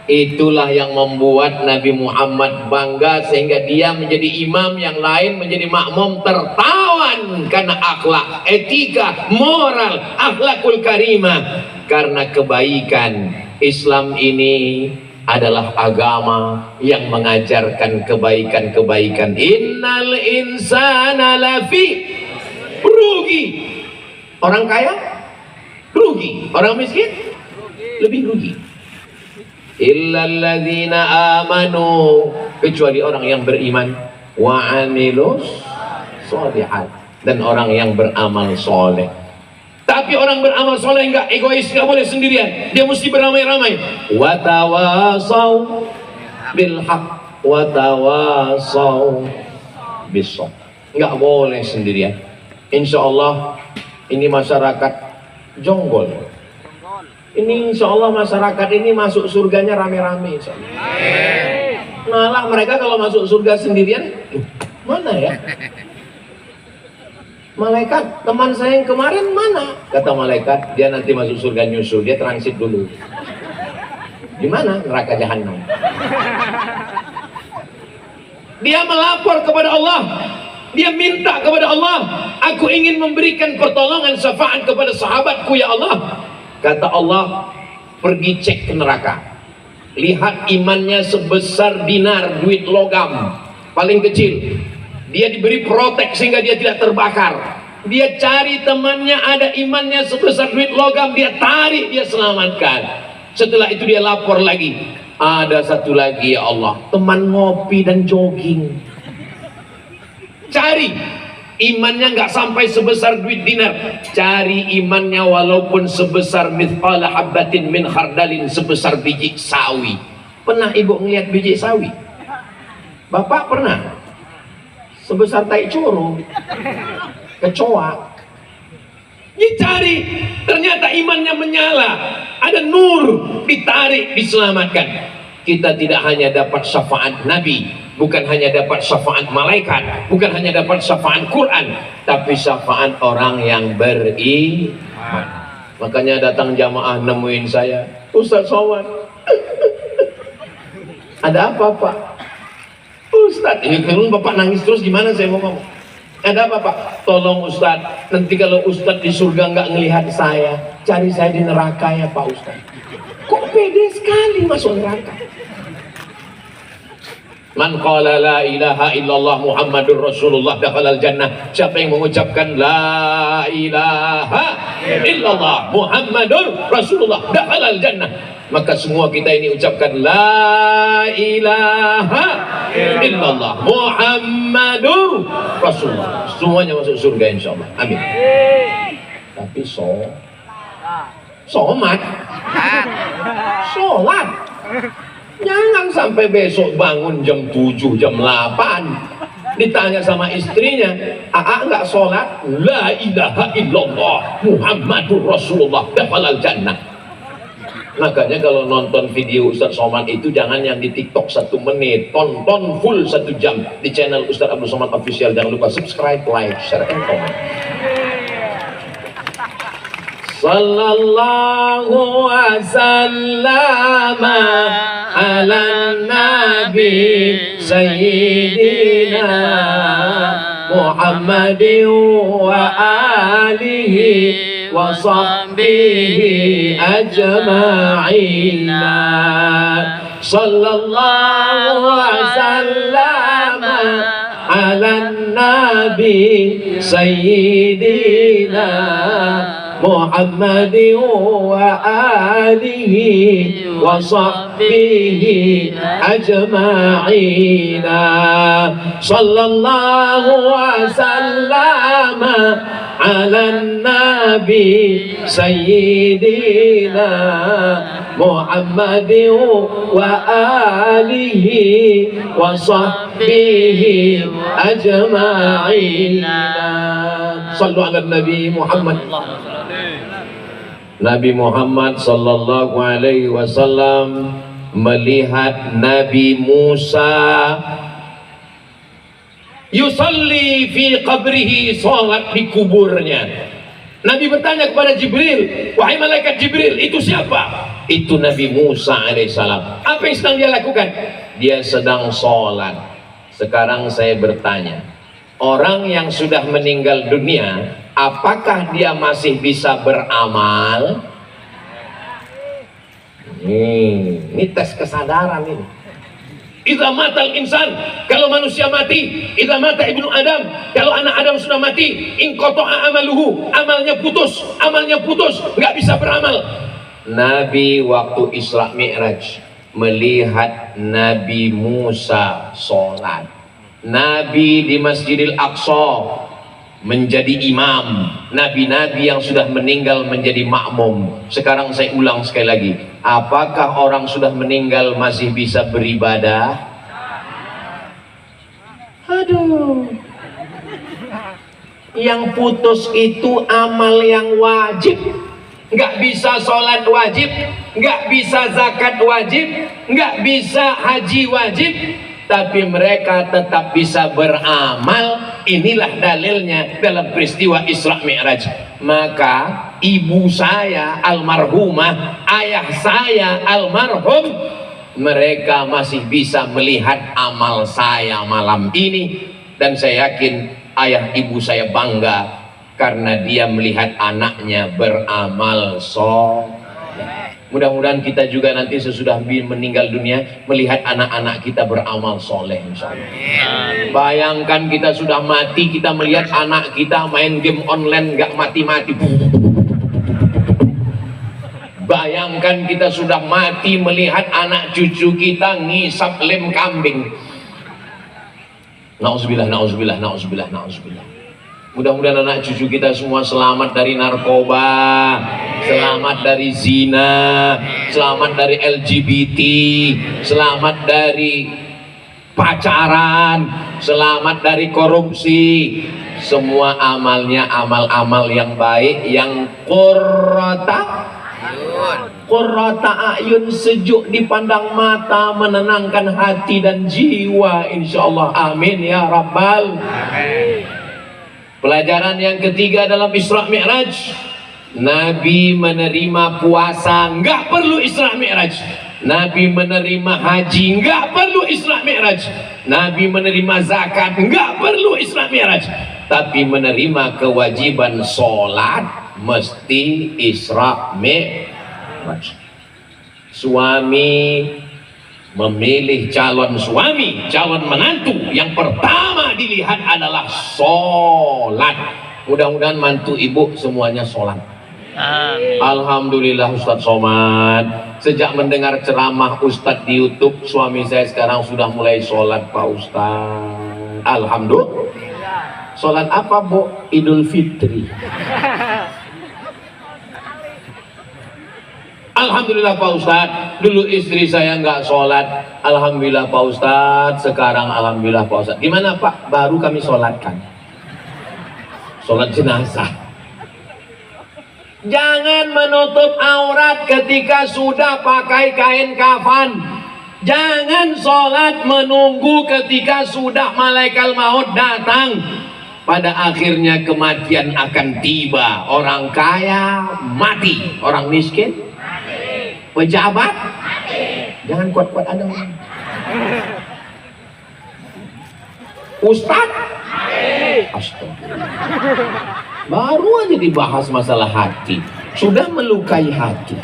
Speaker 1: Itulah yang membuat Nabi Muhammad bangga, sehingga dia menjadi imam, yang lain menjadi makmum tertawan karena akhlak, etika, moral, akhlakul karimah. Karena kebaikan, Islam ini adalah agama yang mengajarkan kebaikan-kebaikan. Innal insana lafi rugi. Orang kaya rugi, orang miskin lebih rugi. Illalladzina amanu, kecuali orang yang beriman, wa amilus sholihat, dan orang yang beramal soleh. Tapi orang beramal soleh enggak egois, enggak boleh sendirian, dia mesti beramai-ramai. Watawasau bil haq watawasau bis sabr. Enggak boleh sendirian. Insya Allah ini masyarakat jonggol. Ini insya Allah masyarakat ini masuk surganya rame-rame. Malah mereka kalau masuk surga sendirian, mana ya? Malaikat, teman saya yang kemarin mana? Kata malaikat, dia nanti masuk surga nyusul, dia transit dulu. Di mana? Neraka jahanam. Dia melapor kepada Allah. Dia minta kepada Allah, aku ingin memberikan pertolongan syafaat kepada sahabatku ya Allah. Kata Allah, pergi cek ke neraka. Lihat imannya sebesar dinar, duit logam, paling kecil. Dia diberi protek sehingga dia tidak terbakar. Dia cari temannya ada imannya sebesar duit logam, dia tarik, dia selamatkan. Setelah itu dia lapor lagi. Ada satu lagi ya Allah, teman ngopi dan jogging. Cari imannya nggak sampai sebesar duit dinar. Cari imannya walaupun sebesar mithqala habbatin min khardalin, sebesar biji sawi. Pernah ibu ngelihat biji sawi? Bapak pernah? Sebesar tai curung, kecoa. Dicari, ternyata imannya menyala, ada nur, ditarik, diselamatkan. Kita tidak hanya dapat syafaat Nabi, bukan hanya dapat syafaat malaikat, bukan hanya dapat syafaat Quran, tapi syafaat orang yang beriman. Makanya datang jamaah nemuin saya, Ustaz Somad, ada apa Pak? Ustaz, ini kalau Bapak nangis terus gimana saya mau ngomong? Ada apa Pak? Tolong Ustaz, nanti kalau Ustaz di surga nggak ngelihat saya, cari saya di neraka ya Pak Ustaz. Kok pede sekali masuk neraka? Man qala la ilaha illallah Muhammadur Rasulullah dakhalal jannah. Siapa yang mengucapkan la ilaha illallah Muhammadur Rasulullah dakhalal jannah, maka semua kita ini ucapkan la ilaha illallah Muhammadur Rasulullah, semuanya masuk surga insyaallah. Amin. Tapi somat, sholat, jangan sampai besok bangun jam 7, jam 8 ditanya sama istrinya, enggak sholat, la ilaha illallah Muhammadur Rasulullah dakhalal jannah. Makanya kalau nonton video Ustaz Somad itu jangan yang di TikTok 1 menit, tonton full 1 jam di channel Ustaz Abdul Somad Official. Jangan lupa subscribe, like, share, and comment. Sallallahu wasallama ala nabi sayyidina Muhammadin wa alihi wa sahbihi ajma'ina. Sallallahu wasallama ala nabi sayyidina Muhammadin wa alihi wa sahbihi ajma'ina. Sallallahu wa sallama ala nabi sayyidina Muhammadin wa alihi wa sahbihi ajma'ina. Sallu ala Nabi Muhammad. Nabi Muhammad sallallahu alaihi wasallam melihat Nabi Musa yusalli fi qabrihi, salat di kuburnya. Nabi bertanya kepada Jibril, wahai malaikat Jibril, itu siapa? Itu Nabi Musa alaihissalam. Apa yang sedang dia lakukan? Dia sedang sholat. Sekarang saya bertanya, orang yang sudah meninggal dunia, apakah dia masih bisa beramal? Ini tes kesadaran ini. Idza matal insan, kalau manusia mati, idza mata ibnu Adam, kalau anak Adam sudah mati, inqata'a amaluhu, amalnya putus, nggak bisa beramal. Nabi waktu Isra Mi'raj melihat Nabi Musa sholat. Nabi di Masjidil Aqsa menjadi imam, nabi-nabi yang sudah meninggal menjadi makmum. Sekarang saya ulang sekali lagi, apakah orang sudah meninggal masih bisa beribadah? Aduh, yang putus itu amal yang wajib. Nggak bisa sholat wajib, nggak bisa zakat wajib, nggak bisa haji wajib, tapi mereka tetap bisa beramal. Inilah dalilnya dalam peristiwa Isra Mi'raj. Maka ibu saya almarhumah, ayah saya almarhum, mereka masih bisa melihat amal saya malam ini. Dan saya yakin ayah ibu saya bangga karena dia melihat anaknya beramal soleh. Mudah-mudahan kita juga nanti sesudah meninggal dunia melihat anak-anak kita beramal soleh, insyaallah. Bayangkan kita sudah mati, kita melihat anak kita main game online nggak mati-mati. Bayangkan kita sudah mati melihat anak cucu kita ngisap lem kambing. Nauzubillah, nauzubillah, nauzubillah, nauzubillah. Mudah-mudahan anak cucu kita semua selamat dari narkoba, selamat dari zina, selamat dari LGBT, selamat dari pacaran, selamat dari korupsi. Semua amalnya amal-amal yang baik, yang qurrata a'yun, sejuk dipandang mata, menenangkan hati dan jiwa, insyaallah. Amin ya rabbal alamin. Pelajaran yang ketiga dalam Isra Mi'raj, Nabi menerima puasa, nggak perlu Isra Mi'raj. Nabi menerima haji, nggak perlu Isra Mi'raj. Nabi menerima zakat, nggak perlu Isra Mi'raj. Tapi menerima kewajiban sholat mesti Isra Mi'raj. Suami memilih calon suami, calon menantu, yang pertama dilihat adalah sholat. Mudah-mudahan mantu ibu semuanya sholat.
Speaker 2: Amin.
Speaker 1: Alhamdulillah Ustadz Somad, sejak mendengar ceramah Ustadz di YouTube, suami saya sekarang sudah mulai sholat Pak Ustadz. Alhamdulillah. Sholat apa Bu? Idul Fitri. Alhamdulillah Pak Ustadz, dulu istri saya nggak sholat. Alhamdulillah Pak Ustadz, sekarang Alhamdulillah Pak Ustadz. Gimana Pak? Baru kami sholatkan. Sholat jenazah. Jangan menutup aurat ketika sudah pakai kain kafan. Jangan sholat menunggu ketika sudah malaikat maut datang. Pada akhirnya kematian akan tiba. Orang kaya mati, orang miskin pejabat, jangan kuat-kuat ada orang. Ustadz, astagfirullah. Baru aja dibahas masalah hati, sudah melukai hati.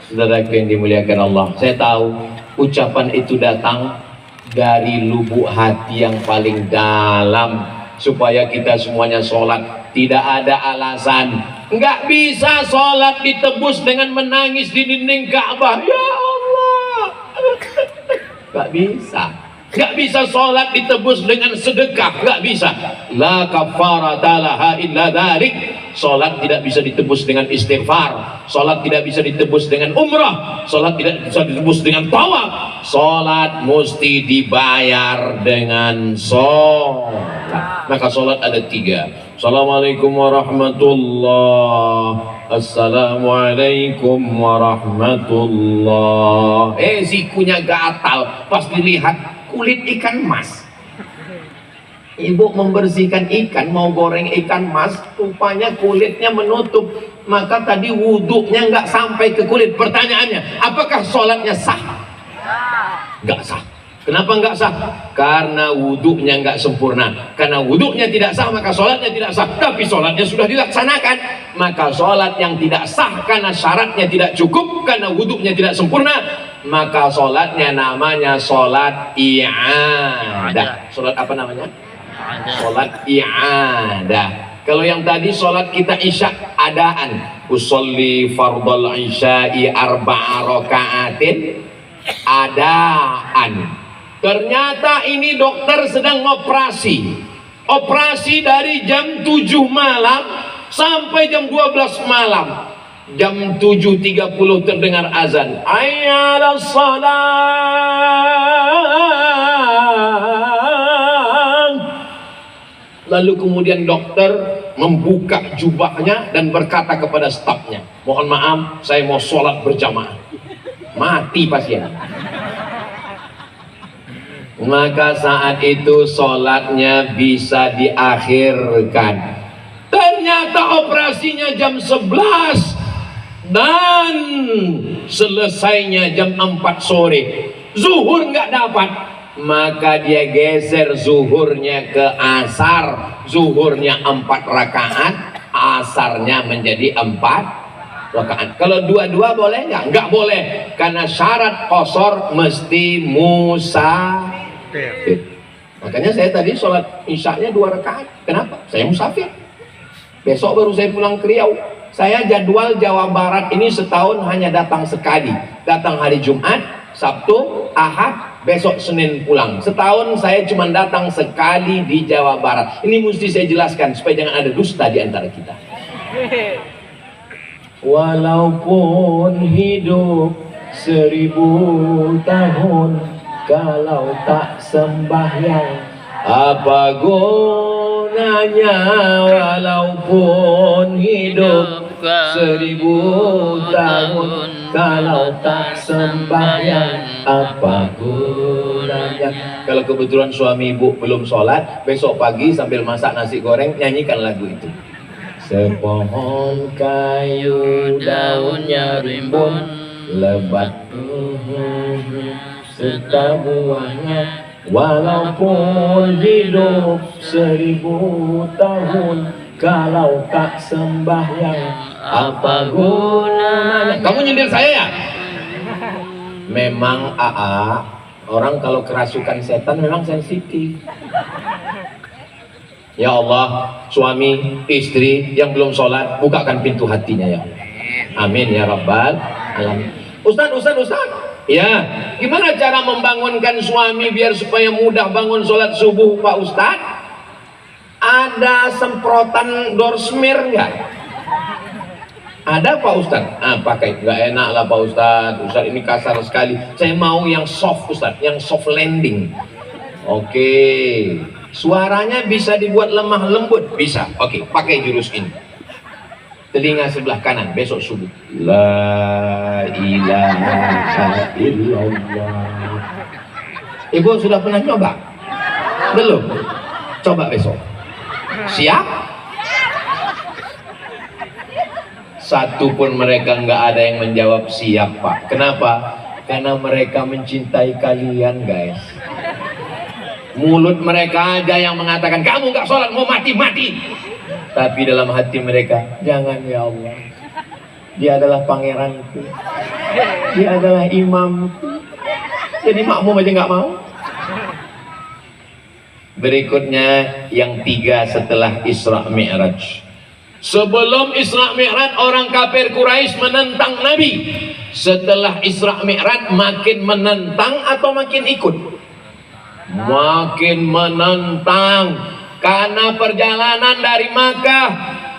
Speaker 1: Saudaraku yang dimuliakan Allah, saya tahu ucapan itu datang dari lubuk hati yang paling dalam, supaya kita semuanya sholat. Tidak ada alasan, nggak bisa sholat ditebus dengan menangis di dinding Ka'bah. Ya Allah, nggak bisa. Nggak bisa sholat ditebus dengan sedekah, nggak bisa. La kafarata laha illa dzalik. Sholat tidak bisa ditebus dengan istighfar. Sholat tidak bisa ditebus dengan umrah. Sholat tidak bisa ditebus dengan tawaf. Sholat mesti dibayar dengan sholat. Maka sholat ada tiga. Assalamualaikum warahmatullah. Assalamualaikum warahmatullah. Sikunya gatal pas dilihat kulit ikan mas. Ibu membersihkan ikan, mau goreng ikan mas, rupanya kulitnya menutup. Maka tadi wuduknya nggak sampai ke kulit. Pertanyaannya, apakah sholatnya sah? Nggak sah. Kenapa nggak sah? Karena wuduknya nggak sempurna. Karena wuduknya tidak sah, maka sholatnya tidak sah. Tapi sholatnya sudah dilaksanakan. Maka sholat yang tidak sah karena syaratnya tidak cukup, karena wuduknya tidak sempurna, maka sholatnya namanya sholat i'adah. Sholat apa namanya? Sholat i'adah. Kalau yang tadi sholat kita isya adaan, usolli fardal isya'i arba'a raka'atin, adaan. Ternyata ini dokter sedang operasi. Operasi dari jam 7 malam sampai jam 12 malam. Jam 7.30 terdengar azan. Ayyala salat. Lalu kemudian dokter membuka jubahnya dan berkata kepada stafnya, mohon maaf, saya mau sholat berjamaah. Mati pasien. Maka saat itu sholatnya bisa diakhirkan. Ternyata operasinya jam 11 dan selesainya jam 4 sore. Zuhur nggak dapat, maka dia geser zuhurnya ke asar. Zuhurnya 4 rakaat, asarnya menjadi 4 rakaat. Kalau dua-dua boleh nggak? Nggak boleh, karena syarat qashar mesti musafir. Makanya saya tadi sholat isyaknya 2 rakaat. Kenapa? Saya musafir. Besok baru saya pulang ke Riau. Saya jadwal Jawa Barat ini setahun hanya datang sekali. Datang hari Jumat, Sabtu, Ahad, besok Senin pulang. Setahun saya cuma datang sekali di Jawa Barat. Ini mesti saya jelaskan supaya jangan ada dusta di antara kita. Walaupun hidup 1000 tahun, kalau tak sembahyang, apa gunanya? Walaupun hidup 1000 tahun, kalau tak sembahyang, apa gunanya? Kalau kebetulan suami ibu belum sholat, besok pagi sambil masak nasi goreng, nyanyikan lagu itu. Sepohon kayu daunnya rimbun, lebat serta buahnya, walaupun hidup 1000 tahun, kalau tak sembahyang, apa gunanya? Kamu nyindir saya ya? Memang orang kalau kerasukan setan memang sensitif. Ya Allah, suami, istri yang belum sholat, bukakan pintu hatinya ya. Amin ya Rabbal Alamin. Ustaz. Ya, gimana cara membangunkan suami biar supaya mudah bangun sholat subuh Pak Ustaz? Ada semprotan dorsmir nggak? Ada Pak Ustaz? Pakai, nggak enak lah Pak Ustaz. Ustaz ini kasar sekali. Saya mau yang soft Ustaz, yang soft landing. Oke. Suaranya bisa dibuat lemah lembut, bisa. Oke, pakai jurus ini. Telinga sebelah kanan besok subuh. La ilaha illallah. Ibu sudah pernah coba? Belum? Coba besok. Siap? Satu pun mereka nggak ada yang menjawab siap Pak. Kenapa? Karena mereka mencintai kalian guys. Mulut mereka aja yang mengatakan kamu nggak sholat mau mati. Tapi dalam hati mereka, jangan ya Allah. Dia adalah pangeranku. Dia adalah imamku. Jadi makmum aja nggak mau. Berikutnya yang 3 setelah Isra Mi'raj. Sebelum Isra Mi'raj orang kafir Quraisy menentang Nabi. Setelah Isra Mi'raj makin menentang atau makin ikut? Makin menentang, karena perjalanan dari Makkah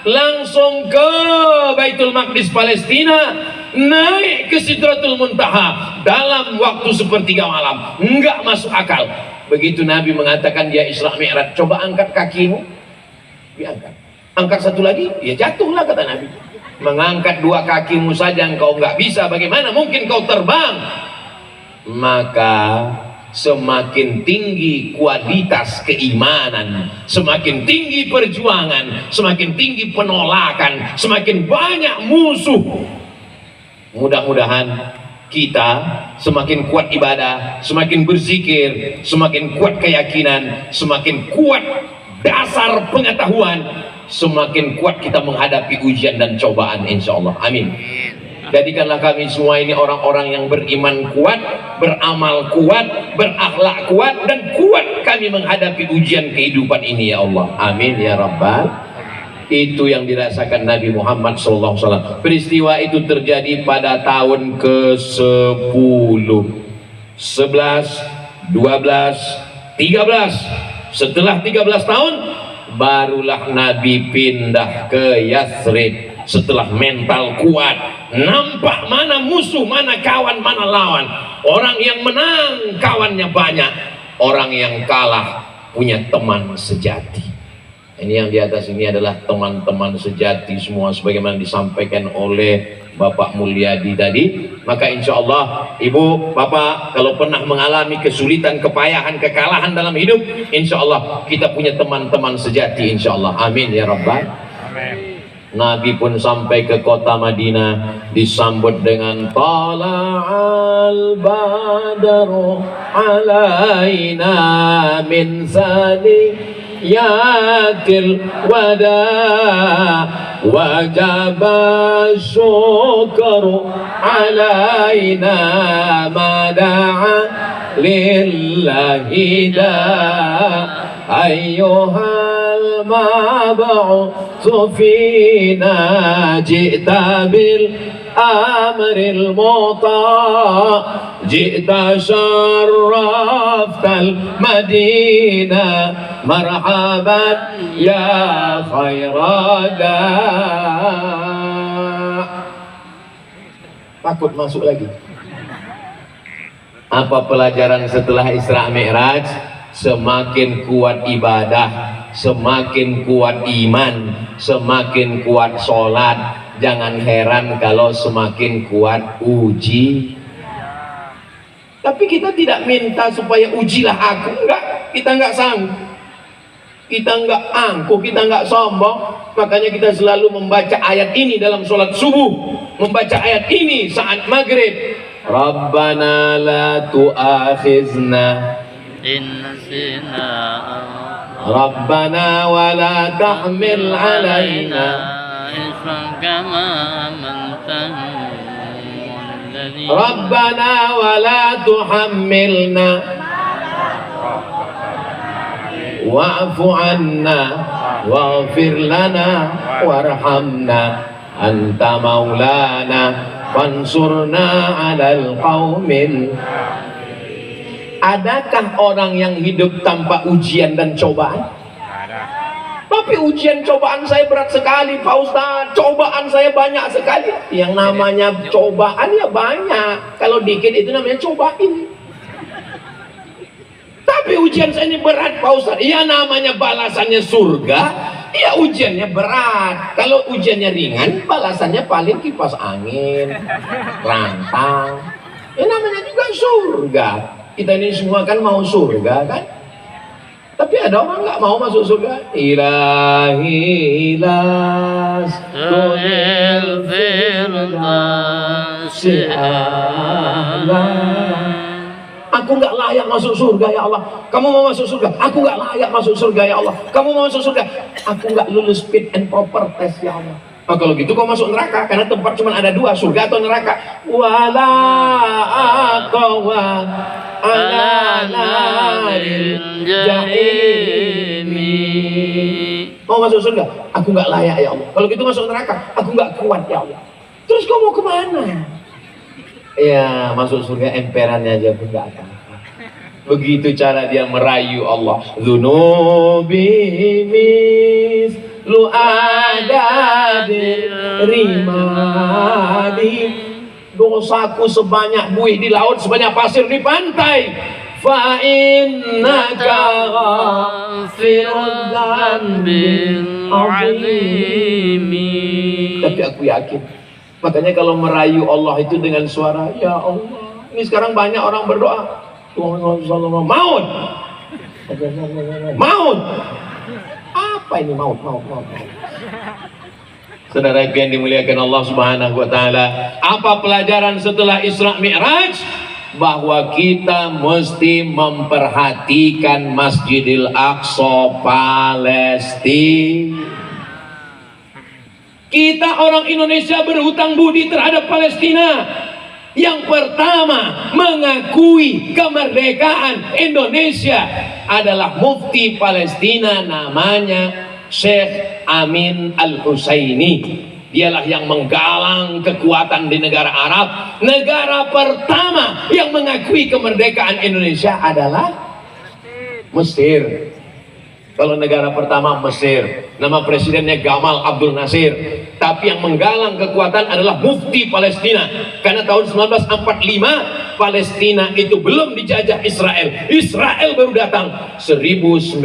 Speaker 1: langsung ke Baitul Maqdis Palestina, naik ke Sidratul Muntaha dalam waktu sepertiga malam, enggak masuk akal. Begitu Nabi mengatakan dia Isra Mi'raj, coba angkat kakimu, diangkat. Angkat satu lagi, ya jatuhlah kata Nabi. Mengangkat 2 kakimu saja engkau enggak bisa, bagaimana mungkin kau terbang? Maka semakin tinggi kualitas keimanan, semakin tinggi perjuangan, semakin tinggi penolakan, semakin banyak musuh. Mudah-mudahan kita semakin kuat ibadah, semakin berzikir, semakin kuat keyakinan, semakin kuat dasar pengetahuan, semakin kuat kita menghadapi ujian dan cobaan insyaallah. Amin. Jadikanlah kami semua ini orang-orang yang beriman kuat, beramal kuat, berakhlak kuat, dan kuat kami menghadapi ujian kehidupan ini ya Allah. Amin ya Rabbal. Itu yang dirasakan Nabi Muhammad SAW. Peristiwa itu terjadi pada tahun ke-10, 11, 12, 13. Setelah 13 tahun barulah Nabi pindah ke Yathrib. Setelah mental kuat, nampak mana musuh, mana kawan, mana lawan. Orang yang menang kawannya banyak, orang yang kalah punya teman sejati. Ini yang di atas ini adalah teman-teman sejati semua sebagaimana disampaikan oleh Bapak Mulyadi tadi. Maka insya Allah ibu bapak kalau pernah mengalami kesulitan, kepayahan, kekalahan dalam hidup, insya Allah kita punya teman-teman sejati, insya Allah. Amin ya Rabbal.
Speaker 2: Amin.
Speaker 1: Nabi pun sampai ke kota Madinah disambut dengan tala'al badru alaina min saniyatil wada wajaba syukru alaina mada'a lillahi da ayyuhal mab'utsu fina ji'ta bil amril muta' ji'ta syarraftal madinah marhaban ya khairada. Takut masuk lagi. Apa pelajaran setelah Isra Mi'raj? Semakin kuat ibadah, semakin kuat iman, semakin kuat sholat. Jangan heran kalau semakin kuat uji. Tapi kita tidak minta supaya ujilah aku, enggak. Kita enggak sanggup, kita enggak angkuh, kita enggak sombong. Makanya kita selalu membaca ayat ini dalam sholat subuh, membaca ayat ini saat maghrib. Rabbana la tu'akhizna
Speaker 2: in nasina
Speaker 1: Rabbana wa la tahmil alaina
Speaker 2: isran kama amantahu alladhi
Speaker 1: Rabbana wa la tuhammilna wa'fu anna waghfir lana warhamna anta maulana fansurna 'alal qaumil. Adakah orang yang hidup tanpa ujian dan cobaan? Tapi ujian cobaan saya berat sekali Pak Ustadz, cobaan saya banyak sekali. Yang namanya cobaan ya banyak, kalau dikit itu namanya cobain. Tapi ujian saya ini berat Pak Ustadz, ya namanya balasannya surga, ya ujiannya berat. Kalau ujiannya ringan, balasannya paling kipas angin, rantang. Ya namanya juga surga. Kita ini semua kan mau surga kan? Tapi ada orang nggak mau masuk surga. Ilahi las
Speaker 2: Tuhil firdausi a'la.
Speaker 1: Aku nggak layak masuk surga ya Allah. Kamu mau masuk surga? Aku nggak layak masuk surga ya Allah. Kamu mau masuk surga? Aku nggak lulus fit and proper test ya Allah. Nah, kalau gitu kau masuk neraka, karena tempat cuma ada dua, surga atau neraka. Wala aqwa ala naril jahimi. Mau masuk surga? Aku nggak layak ya Allah. Kalau gitu masuk neraka, aku nggak kuat ya Allah. Terus kau mau kemana? Ya masuk surga emperannya aja pun nggak akan. Begitu cara dia merayu Allah. Dzunubi lu ada di rimadi, dosaku sebanyak buih di laut, sebanyak pasir di pantai. Fa innaka ghafirun dzambil azimi. Tapi aku yakin, makanya kalau merayu Allah itu dengan suara ya Allah. Ini sekarang banyak orang berdoa maut, maut. Apa ini maut? Saudara yang dimuliakan Allah Subhanahu wa taala, apa pelajaran setelah Isra Mi'raj? Bahwa kita mesti memperhatikan Masjidil Aqsa Palestina. Kita orang Indonesia berhutang budi terhadap Palestina. Yang pertama mengakui kemerdekaan Indonesia adalah Mufti Palestina, namanya Syekh Amin Al-Husaini. Dialah yang menggalang kekuatan di negara Arab. Negara pertama yang mengakui kemerdekaan Indonesia adalah Mesir. Kalau negara pertama Mesir, nama presidennya Gamal Abdul Nasir. Tapi yang menggalang kekuatan adalah Mufti Palestina. Karena tahun 1945 Palestina itu belum dijajah Israel. Israel baru datang 1946.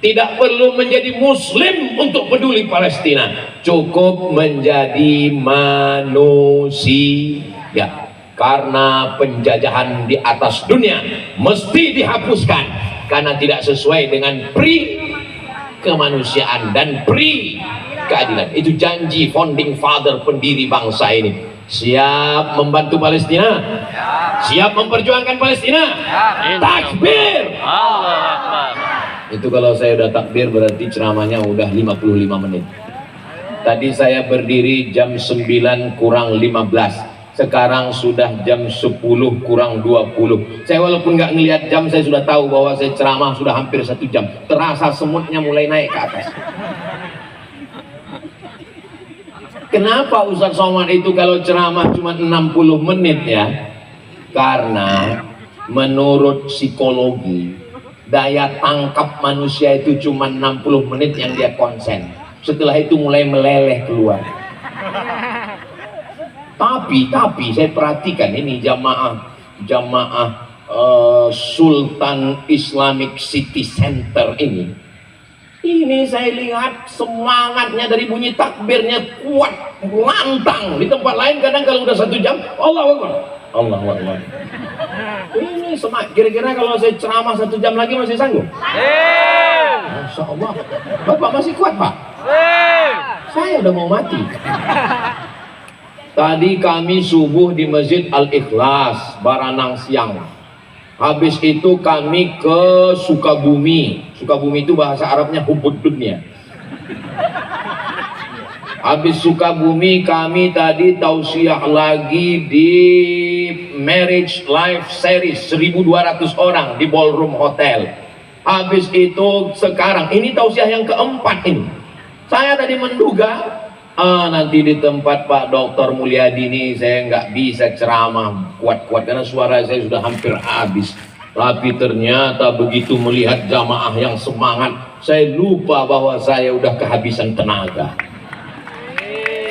Speaker 1: Tidak perlu menjadi muslim untuk peduli Palestina. Cukup menjadi manusia. Karena penjajahan di atas dunia mesti dihapuskan karena tidak sesuai dengan pri kemanusiaan dan pri keadilan. Itu janji founding father, pendiri bangsa ini. Siap membantu Palestina? Siap memperjuangkan Palestina? Takbir!
Speaker 2: Allahu Akbar.
Speaker 1: Itu kalau saya udah takbir berarti ceramahnya udah 55 menit. Tadi saya berdiri jam 9 kurang 15. Sekarang sudah jam 10 kurang 20. Saya walaupun nggak ngelihat jam, saya sudah tahu bahwa saya ceramah sudah hampir 1 jam. Terasa semutnya mulai naik ke atas. Kenapa Ustaz Somad itu kalau ceramah cuma 60 menit ya? Karena menurut psikologi, daya tangkap manusia itu cuma 60 menit yang dia konsen. Setelah itu mulai meleleh keluar. Tapi saya perhatikan ini jamaah Sultan Islamic City Center ini saya lihat semangatnya dari bunyi takbirnya kuat, lantang. Di tempat lain kadang kalau udah 1 jam, Allahu Akbar, Allahu Akbar. Ini semangat. Kira-kira kalau saya ceramah 1 jam lagi masih sanggup? Masya Allah. Bapak masih kuat, Pak? Saya udah mau mati. Tadi kami subuh di Masjid Al-Ikhlas, Baranang Siang. Habis itu kami ke Sukabumi. Sukabumi itu bahasa Arabnya hubud dunia. Habis Sukabumi kami tadi tausiah lagi di Marriage Live Series 1.200 orang di Ballroom Hotel. Habis itu sekarang ini tausiah yang keempat ini. Saya tadi menduga nanti di tempat Pak Dr. Mulyadi ini saya nggak bisa ceramah kuat-kuat karena suara saya sudah hampir habis. Tapi ternyata begitu melihat jamaah yang semangat, saya lupa bahwa saya udah kehabisan tenaga.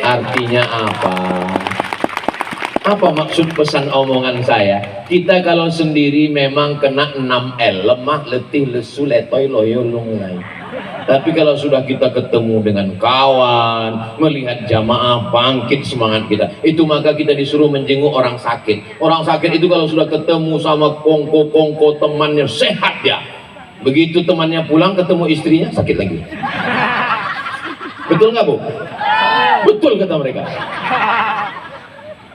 Speaker 1: Artinya apa? Apa maksud pesan omongan saya? Kita kalau sendiri memang kena 6L, lemah, letih, lesu, letoy, loyo, lunglai. Tapi kalau sudah kita ketemu dengan kawan, melihat jamaah, bangkit semangat kita, itu maka kita disuruh menjenguk orang sakit. Orang sakit itu kalau sudah ketemu sama kongko-kongko temannya, sehat ya. Begitu temannya pulang ketemu istrinya, sakit lagi. Betul nggak, Bu? Betul kata mereka.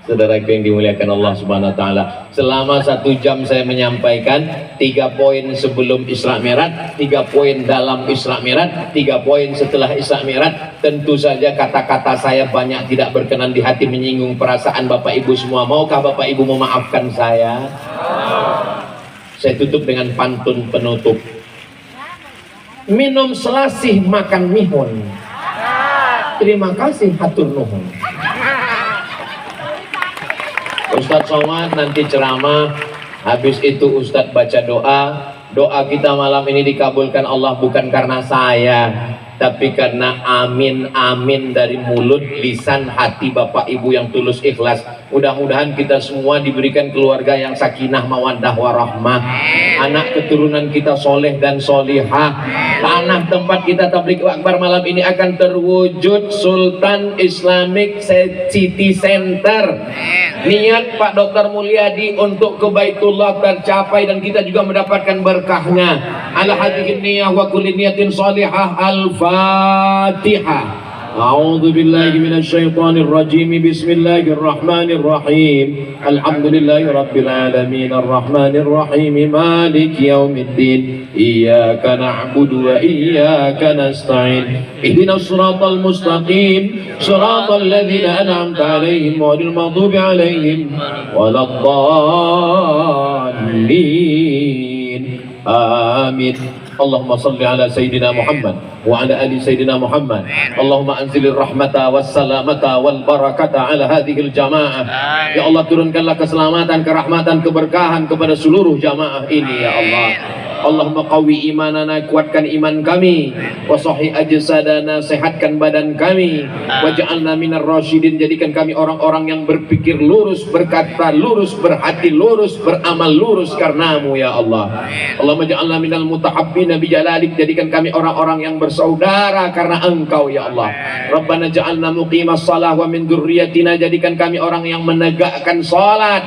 Speaker 1: Saudaraku yang dimuliakan Allah Subhanahu wa taala, selama 1 jam saya menyampaikan 3 poin sebelum Isra Mi'raj, 3 poin dalam Isra Mi'raj, 3 poin setelah Isra Mi'raj. Tentu saja kata-kata saya banyak tidak berkenan di hati, menyinggung perasaan Bapak Ibu semua. Maukah Bapak Ibu memaafkan saya? Saya tutup dengan pantun penutup. Minum selasih, makan mihun. Terima kasih, hatur nuhun. Ustadz Somad nanti ceramah, habis itu Ustadz baca doa. Doa kita malam ini dikabulkan Allah bukan karena saya, tapi karena amin amin dari mulut, lisan, hati Bapak Ibu yang tulus ikhlas. Mudah-mudahan kita semua diberikan keluarga yang sakinah mawaddah warahmah, anak keturunan kita soleh dan solihah. Tanah tempat kita tabligh akbar malam ini akan terwujud Sultan Islamic City Center. Niat Pak Dr. Mulyadi untuk ke Baitullah tercapai dan kita juga mendapatkan berkahnya. Ala hadhihi niyah wa kulli niyatin salihah. Al-Fatihah. A'udzu billahi minasy syaithanir rajim. Bismillahirrahmanirrahim. Alhamdulillahi rabbil alamin arrahmanir rahim maliki yaumiddin. Iyyaka na'budu wa iyyaka nasta'in. Ihdinas siratal mustaqim. Siratal ladzina an'amta 'alaihim ghairil maghdubi 'alaihim waladdallin. Amin. Allahumma salli ala Sayyidina Muhammad wa ala ali Sayyidina Muhammad. Allahumma anzilir rahmata wassalamata wal barakata ala hadhil jamaah. Ya Allah, turunkanlah keselamatan, kerahmatan, keberkahan kepada seluruh jamaah ini ya Allah. Allahumma qawi imanana, kuatkan iman kami. Wa sahih ajsadana, sehatkan badan kami. Waj'alna minar rasyidin, jadikan kami orang-orang yang berpikir lurus, berkata lurus, berhati lurus, beramal lurus karenamu ya Allah. Allahumma ja'alna minal mutahabbina bijalalik, jadikan kami orang-orang yang bersaudara karena Engkau ya Allah. Rabbana ja'alna muqimas shalah wa min dzurriyyatina, jadikan kami orang yang menegakkan salat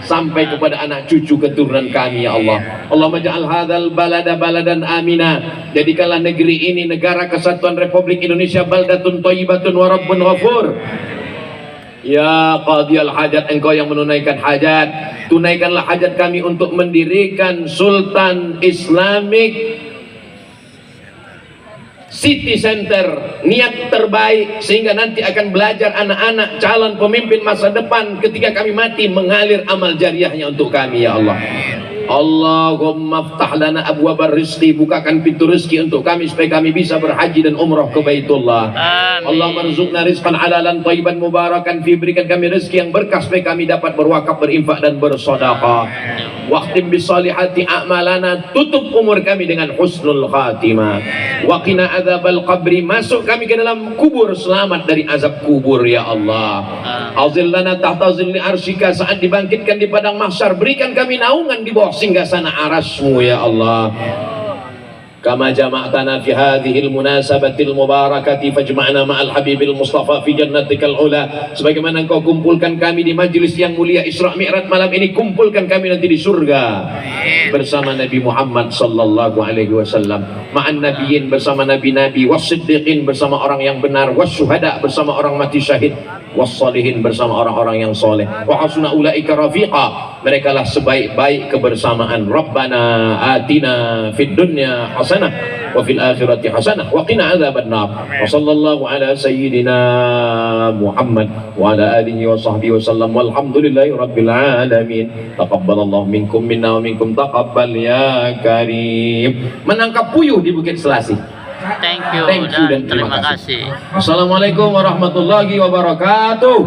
Speaker 1: sampai kepada anak cucu keturunan kami ya Allah. Allahumma ja'al hadzal balada baladan amina, jadikanlah negeri ini negara kesatuan Republik Indonesia baldatun thayyibatun wa rabbun ghafur. Ya qadiyal hajat, Engkau yang menunaikan hajat, tunaikanlah hajat kami untuk mendirikan Sultan Islamic City Center, niat terbaik sehingga nanti akan belajar anak-anak calon pemimpin masa depan ketika kami mati mengalir amal jariahnya untuk kami ya Allah. Allahumma ftah lana abwabar rizqi, bukakan pintu rezeki untuk kami supaya kami bisa berhaji dan umrah ke Baitullah. Allahumma rzuqna rizqan halalan thayyiban mubarakan fi, berikan kami rezeki yang berkah supaya kami dapat berwakaf, berinfak dan bersedekah. Waqtim bisalihati a'malana, tutup umur kami dengan husnul khatimah. Wa qina adzabal qabri, masuk kami ke dalam kubur selamat dari azab kubur ya Allah. Azillana tahta zilli arsyika, saat dibangkitkan di padang mahsyar berikan kami naungan di bawah singgasana arasmu ya Allah. Kama jama'tana fi hadhil munasabatil mubarakati fajma'na ma'al habibil mustafa fi jannatikal ula, sebagaimana Engkau kumpulkan kami di majlis yang mulia Isra Mi'raj malam ini, kumpulkan kami nanti di surga bersama Nabi Muhammad sallallahu alaihi wasallam, ma'an nabiyyin, bersama nabi-nabi, was-siddiqin, bersama orang yang benar, was-syuhada, bersama orang mati syahid, was-salihin, bersama orang-orang yang soleh, wa hasuna ulaika rafiqa, merekalah sebaik-baik kebersamaan. Rabbana atina fid dunya hasanah wa fil akhirati hasanah wa qina adzabannar. Wa sallallahu ala sayyidina Muhammad wa ala alihi wa sahbihi wasallam, walhamdulillahi rabbil alamin. Taqabbalallahu minkum minna wa minkum taqabbal ya karim. Menangkap puyuh di Bukit Selasih.
Speaker 2: Thank you
Speaker 1: Dan
Speaker 2: dan terima kasih.
Speaker 1: Assalamualaikum warahmatullahi wabarakatuh.